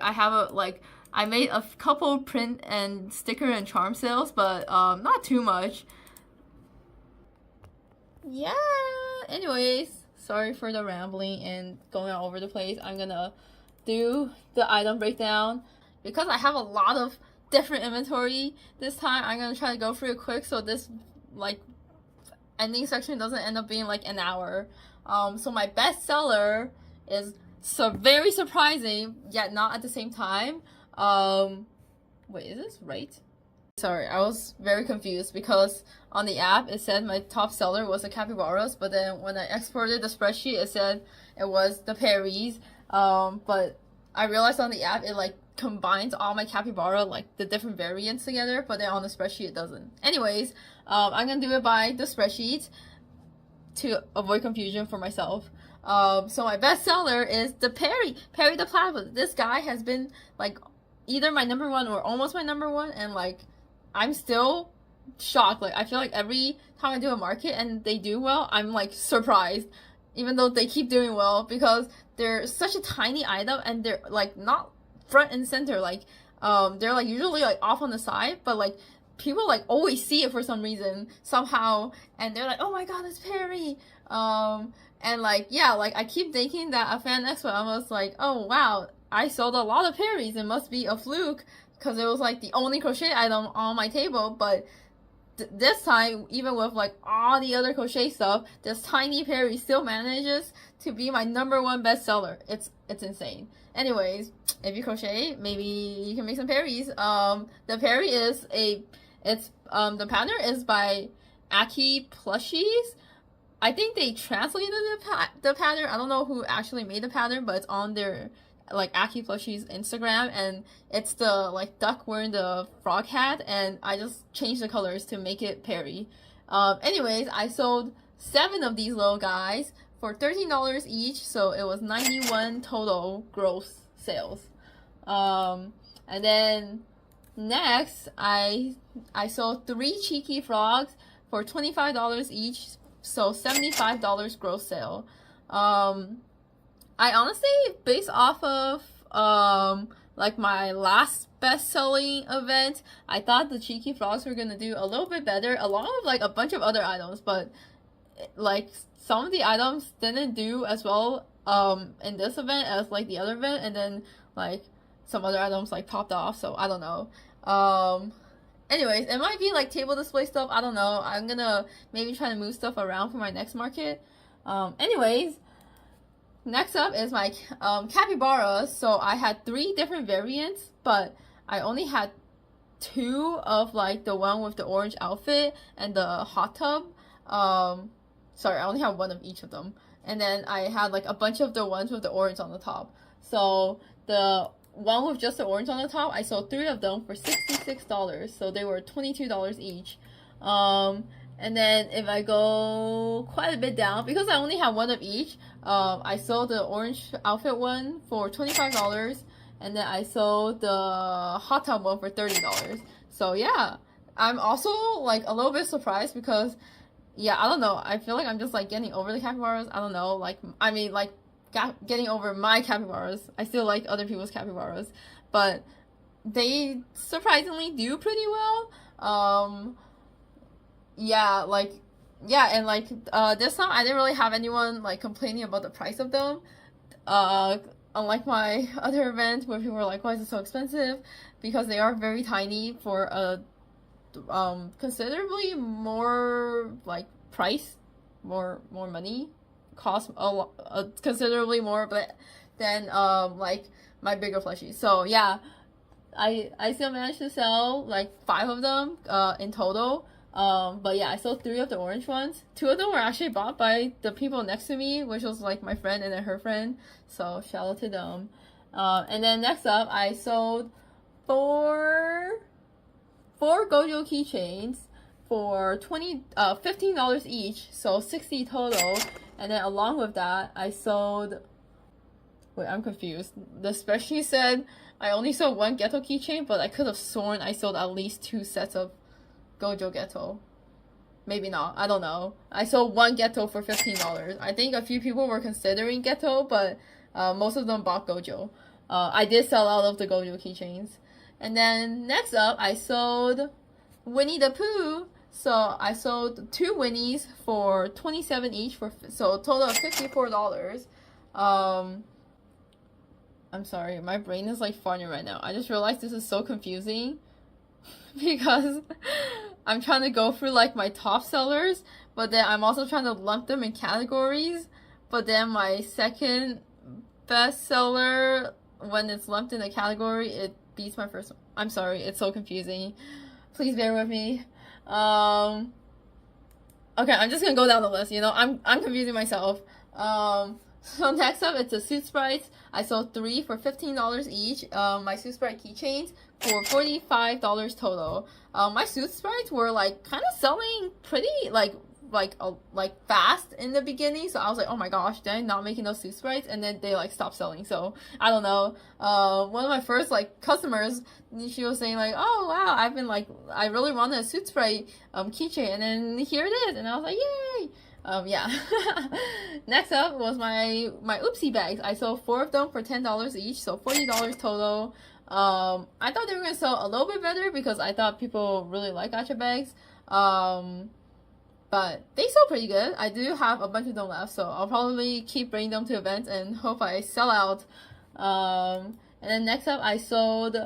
I made a couple print and sticker and charm sales, but not too much. Yeah, anyways, sorry for the rambling and going all over the place. I'm gonna do the item breakdown because I have a lot of different inventory this time. I'm gonna try to go through it quick so this like ending section doesn't end up being like an hour. So my best seller is very surprising, yet not at the same time. Wait, is this right? Sorry, I was very confused because on the app it said my top seller was the Capybaras, but then when I exported the spreadsheet it said it was the Perrys. But I realized on the app it like combines all my capybara, like the different variants together, but then on the spreadsheet it doesn't. Anyways, I'm gonna do it by the spreadsheet to avoid confusion for myself. So my best seller is the Perry the Platypus. This guy has been like either my number one or almost my number one, and like I'm still shocked. Like I feel like every time I do a market and they do well, I'm like surprised, even though they keep doing well, because they're such a tiny item and they're like not front and center. Like they're like usually like off on the side, but like people like always see it for some reason somehow, and they're like, oh my god, it's Perry. And like yeah, like I keep thinking that at Fan Expo I was like, oh wow, I sold a lot of Perrys, it must be a fluke because it was like the only crochet item on my table. But this time, even with like all the other crochet stuff, this tiny Perry still manages to be my number one bestseller. It's insane. Anyways, if you crochet, maybe you can make some Perrys. The Perry is it's The pattern is by Aki Plushies. I think they translated the pattern. I don't know who actually made the pattern, but it's on their like Aki Plushies Instagram, and it's the like duck wearing the frog hat, and I just changed the colors to make it Perry. Anyways, I sold 7 of these little guys for $13 each, so it was 91 total gross sales. And then next, I sold 3 cheeky frogs for $25 each, so $75 gross sale. I honestly, based off of like my last best-selling event, I thought the cheeky frogs were gonna do a little bit better, along with like a bunch of other items, but like some of the items didn't do as well in this event as like the other event, and then like some other items like popped off, so I don't know. Anyways, it might be like table display stuff, I don't know. I'm gonna maybe try to move stuff around for my next market. Anyways, next up is my Capybaras. So I had 3 different variants, but I only had 2 of like the one with the orange outfit and the hot tub. Sorry, I only have 1 of each of them. And then I had like a bunch of the ones with the orange on the top. So the one with just the orange on the top, I sold 3 of them for $66. So they were $22 each. And then if I go quite a bit down, because I only have 1 of each, I sold the orange outfit one for $25, and then I sold the hot tub one for $30. So yeah, I'm also like a little bit surprised because, yeah, I don't know, I feel like I'm just like getting over the capybaras. I don't know, like, I mean, like getting over my capybaras. I still like other people's capybaras, but they surprisingly do pretty well. Yeah, like, yeah, and like this time I didn't really have anyone like complaining about the price of them, unlike my other event where people were like, why is it so expensive, because they are very tiny for a considerably more like price, more money, cost considerably more, but than like my bigger plushies. So yeah, I still managed to sell like 5 of them in total. But yeah, I sold 3 of the orange ones. 2 of them were actually bought by the people next to me, which was like my friend and then her friend, so shout out to them. And then next up, I sold 4 Gojo keychains for $15 each, so $60 total. And then along with that, I sold, wait, I'm confused. The spreadsheet said I only sold 1 Ghetto keychain, but I could have sworn I sold at least 2 sets of Gojo Ghetto. Maybe not, I don't know. I sold 1 Ghetto for $15. I think a few people were considering Ghetto, but most of them bought Gojo. I did sell out of the Gojo keychains. And then next up, I sold Winnie the Pooh. So I sold 2 Winnies for $27 each, so a total of $54. I'm sorry, my brain is like farting right now. I just realized this is so confusing because I'm trying to go through like my top sellers, but then I'm also trying to lump them in categories. But then my second best seller, when it's lumped in a category, it beats my first one. I'm sorry, it's so confusing. Please bear with me. Okay, I'm just gonna go down the list, you know, I'm confusing myself. So next up, it's the Soot Sprites. I sold 3 for $15 each. My Soot Sprite keychains for $45 total. My Soot Sprites were like kind of selling pretty like fast in the beginning, so I was like, oh my gosh, did I not make enough Soot Sprites? And then they like stopped selling, so I don't know. One of my first like customers, she was saying like, oh wow, I've been like, I really wanted a Soot Sprite keychain, and then here it is, and I was like, yay. Yeah. Next up was my oopsie bags. I sold 4 of them for $10 each, so $40 total. I thought they were gonna sell a little bit better because I thought people really like gacha bags. But they sell pretty good. I do have a bunch of them left, so I'll probably keep bringing them to events and hope I sell out. And then next up, I sold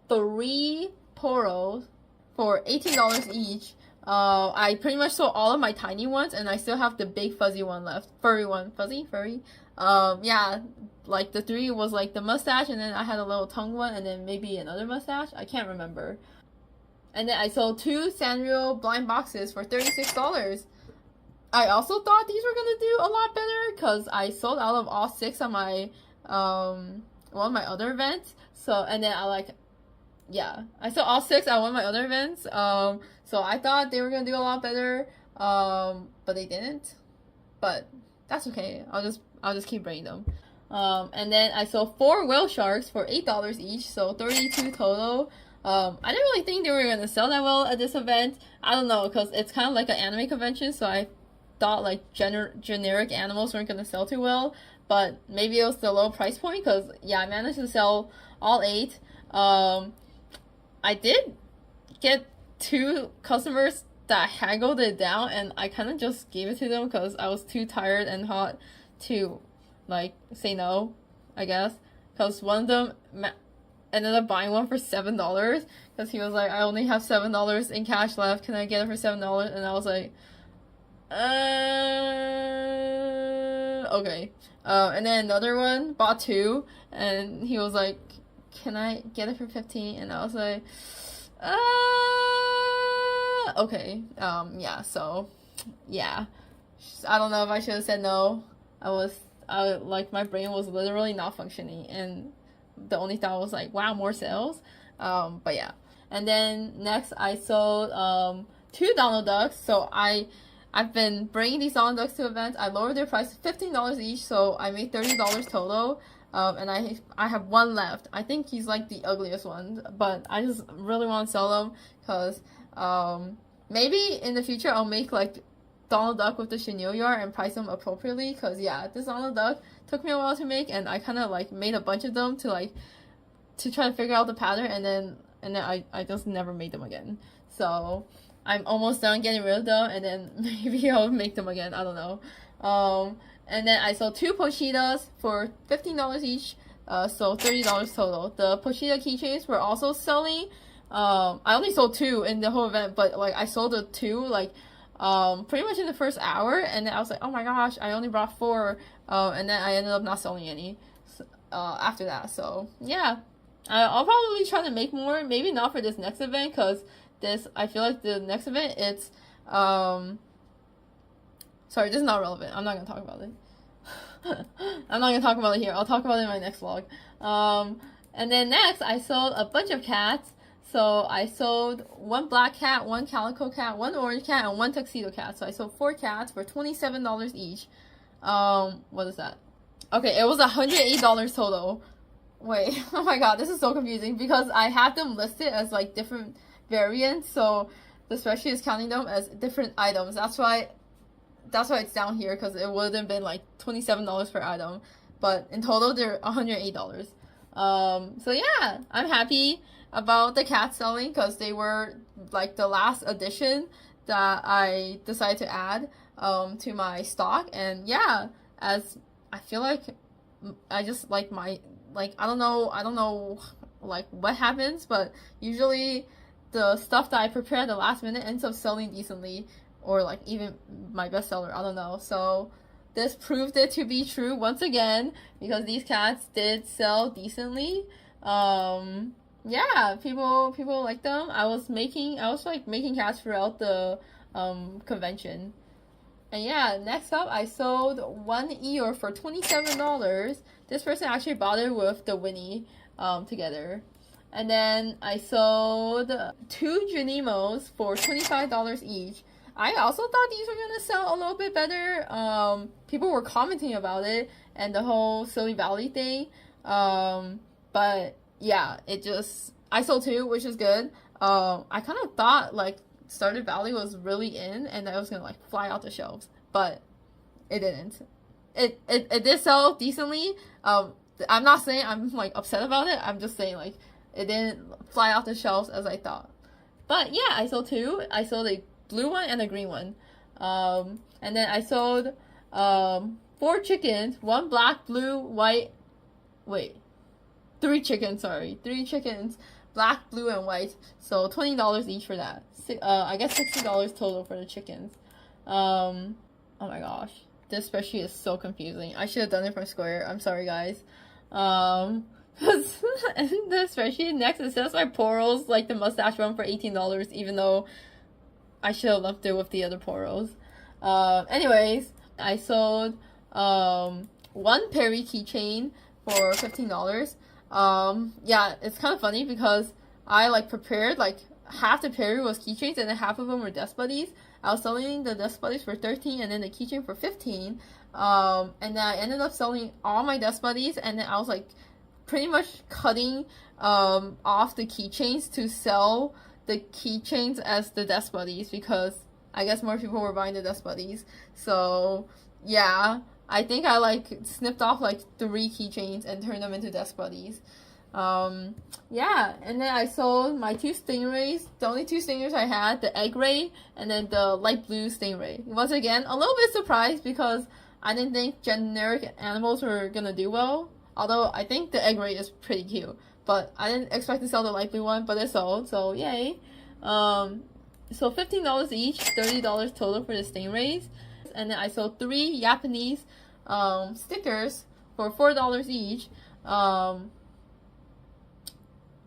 3 Poros for $18 each. I pretty much sold all of my tiny ones, and I still have the big fuzzy one left. Furry one. Furry? Yeah, like the 3 was like the mustache, and then I had a little tongue one, and then maybe another mustache. I can't remember. And then I sold 2 Sanrio blind boxes for $36. I also thought these were gonna do a lot better because I sold out of all 6 on my one of my other events. So and then I sold all 6 at one of my other events. So I thought they were gonna do a lot better. But they didn't. But that's okay. I'll just keep bringing them. And then I sold 4 whale sharks for $8 each, so 32 total. I didn't really think they were gonna sell that well at this event. I don't know, because it's kind of like an anime convention, so I thought like generic animals weren't gonna sell too well. But maybe it was the low price point, because yeah, I managed to sell all 8. I did get 2 customers that haggled it down, and I kind of just gave it to them because I was too tired and hot to like say no, I guess, because one of them ended up buying one for $7 because he was like, I only have $7 in cash left, can I get it for $7? And I was like, okay. And then another one bought 2, and he was like, can I get it for $15? And I was like, okay. Yeah, so yeah, I don't know if I should have said no. Like, my brain was literally not functioning, and the only thought was like, wow, more sales. But yeah. And then next I sold 2 Donald Ducks. So I've been bringing these Donald Ducks to events. I lowered their price to $15 each, so I made $30 total. And I have 1 left. I think he's like the ugliest one, but I just really want to sell them because maybe in the future I'll make like Donald Duck with the chenille yarn and price them appropriately, because yeah, this Donald Duck took me a while to make, and I kind of like made a bunch of them to try to figure out the pattern, and then I just never made them again. So I'm almost done getting rid of them, and then maybe I'll make them again, I don't know. And then I sold 2 Pochitas for $15 each, so $30 total. The Pochita keychains were also selling. I only sold 2 in the whole event, but like I sold the 2 like pretty much in the first hour, and then I was like, oh my gosh, I only brought 4, and then I ended up not selling any after that. So yeah, I'll probably try to make more, maybe not for this next event, because I feel like the next event, it's sorry, this is not relevant, I'm not gonna talk about it. I'm not gonna talk about it here, I'll talk about it in my next vlog. And then next I sold a bunch of cats. So I sold 1 black cat, 1 calico cat, 1 orange cat, and 1 tuxedo cat. So I sold 4 cats for $27 each. What is that? Okay, it was $108 total. Wait, oh my god, this is so confusing because I have them listed as like different variants. So the spreadsheet is counting them as different items. That's why it's down here, because it would have been like $27 per item. But in total, they're $108. So yeah, I'm happy about the cat selling because they were like the last addition that I decided to add to my stock. And yeah, as I feel like I just like I don't know like what happens, but usually the stuff that I prepare at the last minute ends up selling decently, or like even my bestseller, I don't know. So this proved it to be true once again, because these cats did sell decently. Yeah, people like them. I was making cats throughout the convention. And yeah, next up I sold 1 Eeyore for $27. This person actually bought it with the Winnie together. And then I sold 2 Junimos for $25 each. I also thought these were gonna sell a little bit better. People were commenting about it and the whole Silly Valley thing. But yeah, I sold 2, which is good. I kind of thought like Stardew Valley was really in and that it was gonna like fly out the shelves, but it didn't. It did sell decently. I'm not saying I'm like upset about it. I'm just saying like it didn't fly off the shelves as I thought. But yeah, I sold 2. I sold a blue one and a green one. And then I sold 4 chickens, 1 black, blue, white. Wait, 3 chickens. Sorry, 3 chickens, black, blue, and white. So $20 each for that. I guess $60 total for the chickens. Oh my gosh, this spreadsheet is so confusing. I should have done it from Square. I'm sorry, guys. Because in the spreadsheet next it says my Poros, like the mustache one, for $18, even though I should have left it with the other Poros. Anyways, I sold one Perry keychain for $15. Yeah, it's kind of funny because I like prepared like half the Perry was keychains and then half of them were desk buddies. I was selling the desk buddies for 13 and then the keychain for 15. And then I ended up selling all my desk buddies, and then I was like pretty much cutting off the keychains to sell the keychains as the desk buddies, because I guess more people were buying the desk buddies. So yeah, I think I like snipped off like 3 keychains and turned them into desk buddies. Yeah, and then I sold my 2 Stingrays, the only 2 Stingrays I had, the egg ray and then the light blue Stingray. Once again, a little bit surprised because I didn't think generic animals were gonna do well, although I think the egg ray is pretty cute, but I didn't expect to sell the light blue one, but it sold, so yay. So $15 each, $30 total for the Stingrays, and then I sold 3 Japanese stickers for $4 each.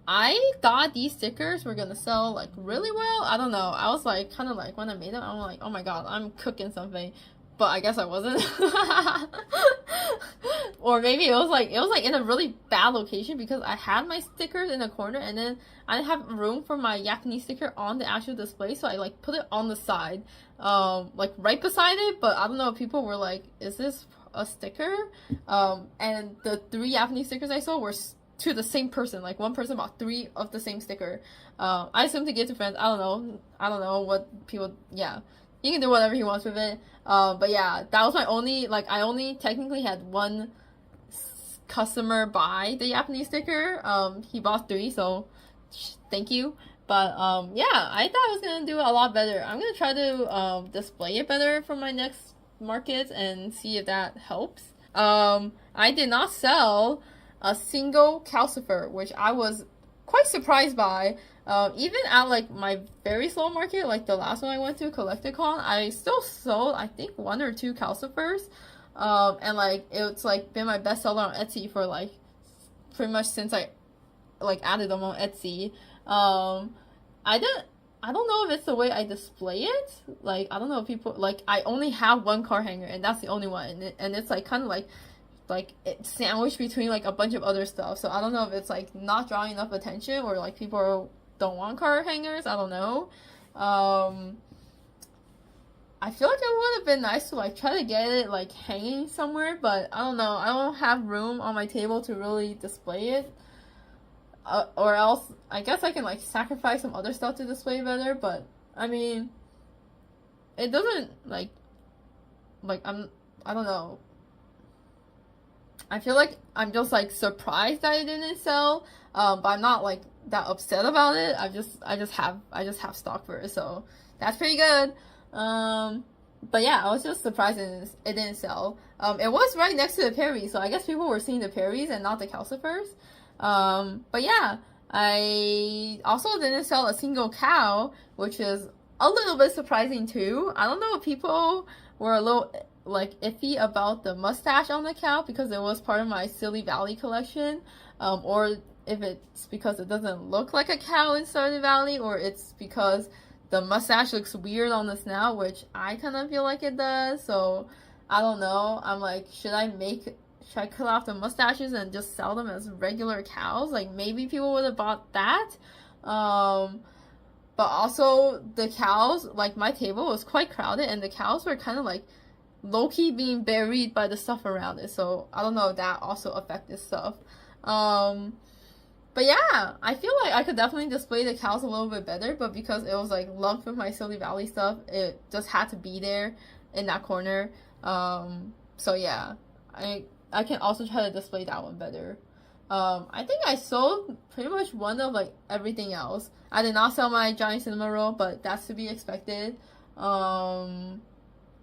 I thought these stickers were gonna sell like really well. I don't know. I was like kind of like when I made them, I'm like, oh my god, I'm cooking something. But I guess I wasn't. Or maybe it was like in a really bad location because I had my stickers in a corner and then I didn't have room for my Japanese sticker on the actual display, so I like put it on the side, like right beside it. But I don't know, people were like, is this a sticker? And the 3 Japanese stickers I saw were to the same person. Like one person bought 3 of the same sticker. I assumed to give to friends. I don't know what people, yeah. You can do whatever he wants with it. But yeah, that was my only, like, I only technically had one customer buy the Japanese sticker. He bought 3, so thank you. But yeah, I thought I was gonna do a lot better. I'm gonna try to display it better for my next market and see if that helps. I did not sell a single Calcifer, which I was quite surprised by. Even at like my very slow market, like the last one I went to, Collecticon, I still sold I think 1 or 2 Calcifers. And like it's like been my best seller on Etsy for like pretty much since I like added them on Etsy. I don't know if it's the way I display it. Like I don't know if people, like I only have 1 car hanger and that's the only one, and it's like kind of like it's sandwiched between like a bunch of other stuff. So I don't know if it's like not drawing enough attention or like people don't want car hangers. I don't know. I feel like it would have been nice to like try to get it like hanging somewhere, but I don't know. I don't have room on my table to really display it. Or else I guess I can like sacrifice some other stuff to display better, but I mean it doesn't like I don't know. I feel like I'm just like surprised that it didn't sell, but I'm not like that upset about it. I just have stock for it, so that's pretty good. But yeah, I was just surprised it didn't sell. It was right next to the Perry, so I guess people were seeing the Perrys and not the Calcifers. But yeah, I also didn't sell a single cow, which is a little bit surprising too. I don't know if people were a little like iffy about the mustache on the cow because it was part of my Silly Valley collection, or if it's because it doesn't look like a cow in Stardew Valley, or it's because the mustache looks weird on the snout, which I kind of feel like it does. So I don't know. I'm like, should I cut off the mustaches and just sell them as regular cows? Like maybe people would have bought that. But also the cows, like my table was quite crowded and the cows were kind of like low-key being buried by the stuff around it, so I don't know if that also affected stuff. But yeah, I feel like I could definitely display the cows a little bit better, but because it was like lumped with my Silly Valley stuff, it just had to be there in that corner. So yeah, I can also try to display that one better. I think I sold pretty much one of like everything else. I did not sell my giant Cinnamoroll, but that's to be expected. Let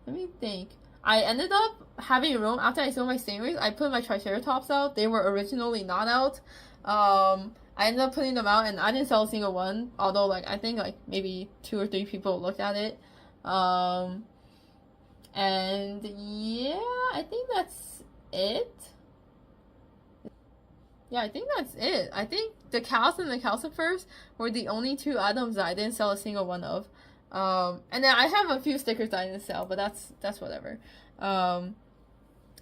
me think. I ended up having room after I sold my Stingrays. I put my Triceratops out. They were originally not out. I ended up putting them out and I didn't sell a single one. Although like I think like maybe 2 or 3 people looked at it. And yeah, I think that's it. yeah, I think that's it. I think the cows and the calcifers were the only two items that I didn't sell a single one of. And then I have a few stickers that I didn't sell, but that's whatever.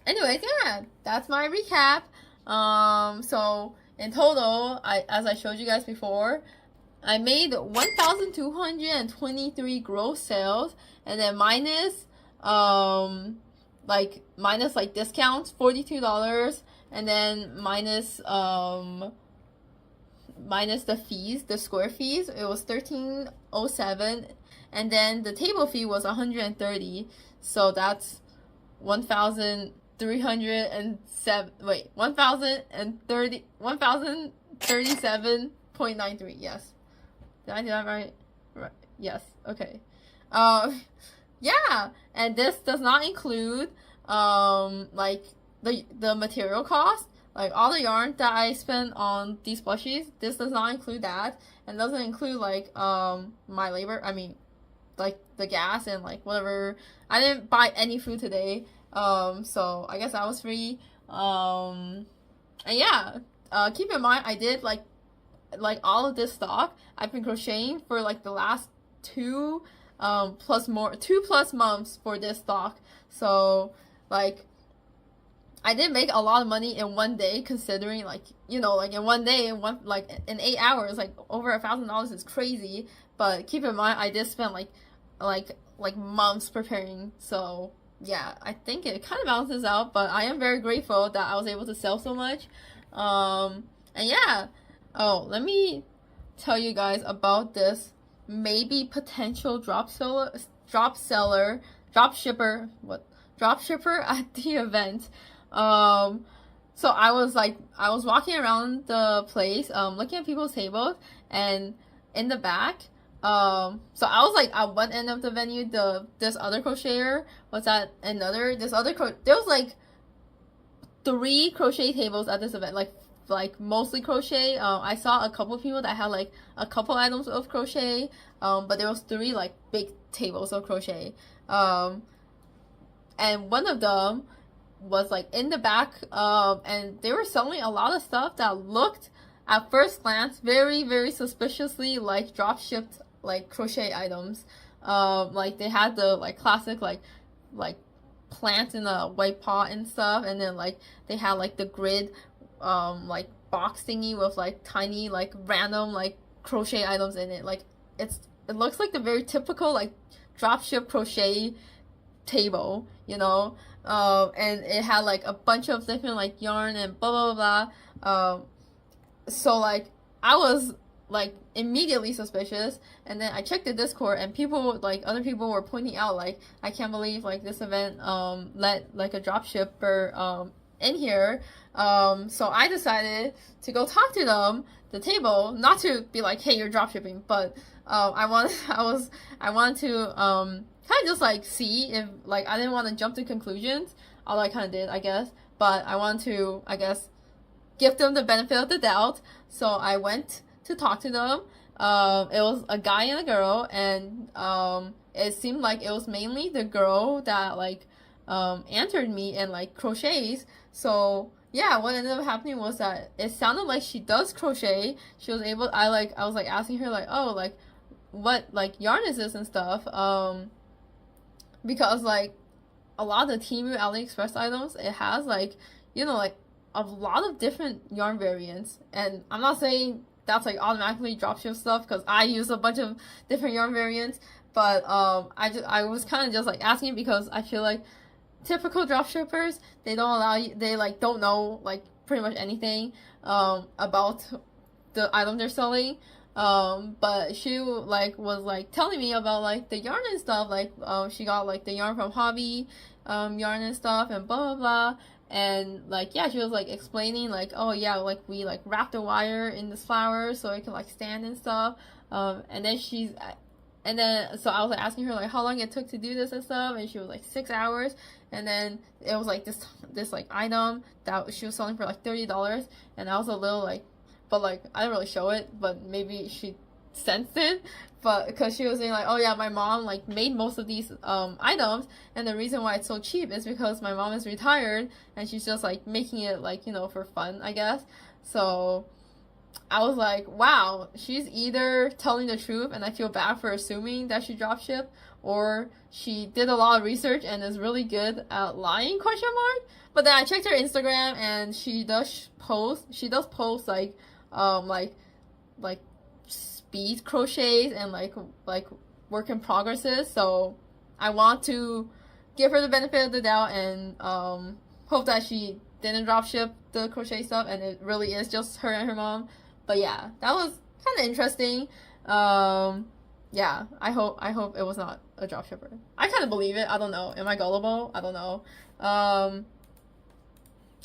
Anyways, yeah, that's my recap. So in total, as I showed you guys before, I made 1,223 gross sales, and then minus discounts, $42, and then minus the fees, the square fees, it was $13.07, and then the table fee was $130. So that's 1,037.93. Yes. Did I do that right? Right. Yes. Okay. Yeah, and this does not include like the material cost, like all the yarn that I spent on these plushies. This does not include that, and doesn't include like my labor. I mean, like the gas and like whatever. I didn't buy any food today, so I guess I was free. And yeah, keep in mind I did like all of this stock I've been crocheting for like the last two plus months for this stock. So like I did make a lot of money in one day, considering like, you know, like in one day, in 8 hours, like over $1,000 is crazy. But keep in mind I did spend like months preparing. So yeah, I think it kind of balances out, but I am very grateful that I was able to sell so much. And yeah, oh, let me tell you guys about this maybe potential dropshipper at the event. So I was walking around the place, looking at people's tables, and in the back, so I was like at one end of the venue. This other crocheter was at another. There was like 3 crochet tables at this event, like mostly crochet. I saw a couple of people that had like a couple items of crochet, but there was 3 like big tables of crochet, and one of them was like in the back, and they were selling a lot of stuff that looked at first glance very, very suspiciously like drop shipped like crochet items. Like they had the like classic like plant in a white pot and stuff, and then like they had like the grid like box thingy with like tiny like random like crochet items in it. Like it looks like the very typical like dropship crochet table, you know. And it had like a bunch of different like yarn and blah blah blah. So like I was like immediately suspicious, and then I checked the Discord, and other people were pointing out like, I can't believe like this event let like a dropshipper in here. So I decided to go talk to them, the table, not to be like, hey, you're dropshipping, but I wanted to kind of just like see if like, I didn't want to jump to conclusions, although I kind of did, I guess, but I wanted to, I guess, give them the benefit of the doubt. So I went to talk to them. It was a guy and a girl, and it seemed like it was mainly the girl that like answered me and like crochets. So yeah, what ended up happening was that it sounded like she does crochet. She was able, I was like asking her like, oh, like what like yarn is this and stuff, because like a lot of the Temu AliExpress items, it has like, you know, like a lot of different yarn variants. And I'm not saying that's like automatically dropship stuff, because I use a bunch of different yarn variants, but I was kind of just like asking because I feel like typical dropshippers, they don't allow you, they like don't know like pretty much anything about the item they're selling. But she like was like telling me about like the yarn and stuff, like she got like the yarn from Hobby yarn and stuff and blah blah blah. And like, yeah, she was like explaining like, oh yeah, like we like wrap the wire in this flower so it can like stand and stuff. And then so I was like asking her like how long it took to do this and stuff, and she was like 6 hours. And then it was like this like item that she was selling for like $30, and I was a little like, but like I didn't really show it, but maybe she sensed it, but because she was saying like, oh yeah, my mom like made most of these items, and the reason why it's so cheap is because my mom is retired and she's just like making it like, you know, for fun, I guess. So I was like, wow, she's either telling the truth and I feel bad for assuming that she dropship, or she did a lot of research and is really good at lying, question mark. But then I checked her Instagram and she does post like speed crochets and like work in progresses. So I want to give her the benefit of the doubt and hope that she didn't dropship the crochet stuff and it really is just her and her mom. But yeah, that was kind of interesting. Yeah, I hope it was not a dropshipper. I kind of believe it. I don't know. Am I gullible? I don't know.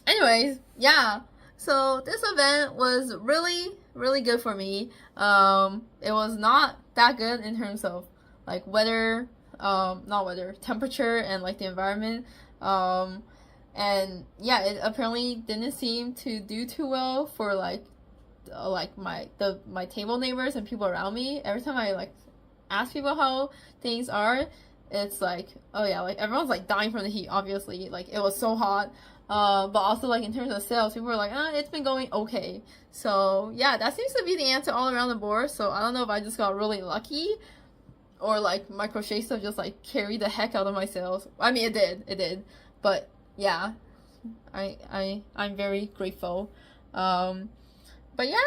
Anyways, yeah. So this event was really good for me. It was not that good in terms of like weather, not weather, temperature and like the environment. And yeah, it apparently didn't seem to do too well for like my table neighbors and people around me. Every time I like ask people how things are, it's like, oh yeah, like everyone's like dying from the heat, obviously. Like it was so hot. But also like in terms of sales, people were like, it's been going okay. So yeah, that seems to be the answer all around the board. So I don't know if I just got really lucky or like my crochet stuff just like carried the heck out of my sales. I mean, it did. But yeah, I'm very grateful. But yeah.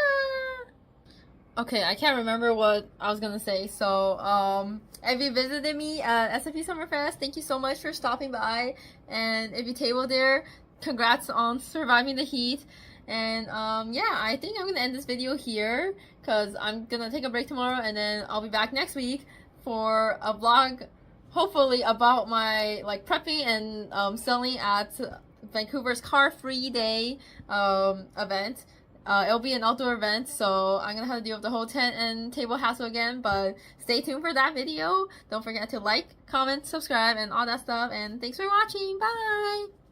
Okay, I can't remember what I was gonna say. So, if you visited me at SFU Summerfest, thank you so much for stopping by. And if you tabled there, congrats on surviving the heat. And yeah, I think I'm gonna end this video here because I'm gonna take a break tomorrow and then I'll be back next week for a vlog, hopefully about my like prepping and selling at Vancouver's Car Free Day event. It'll be an outdoor event, so I'm gonna have to deal with the whole tent and table hassle again, but stay tuned for that video. Don't forget to like, comment, subscribe, and all that stuff, and thanks for watching. Bye!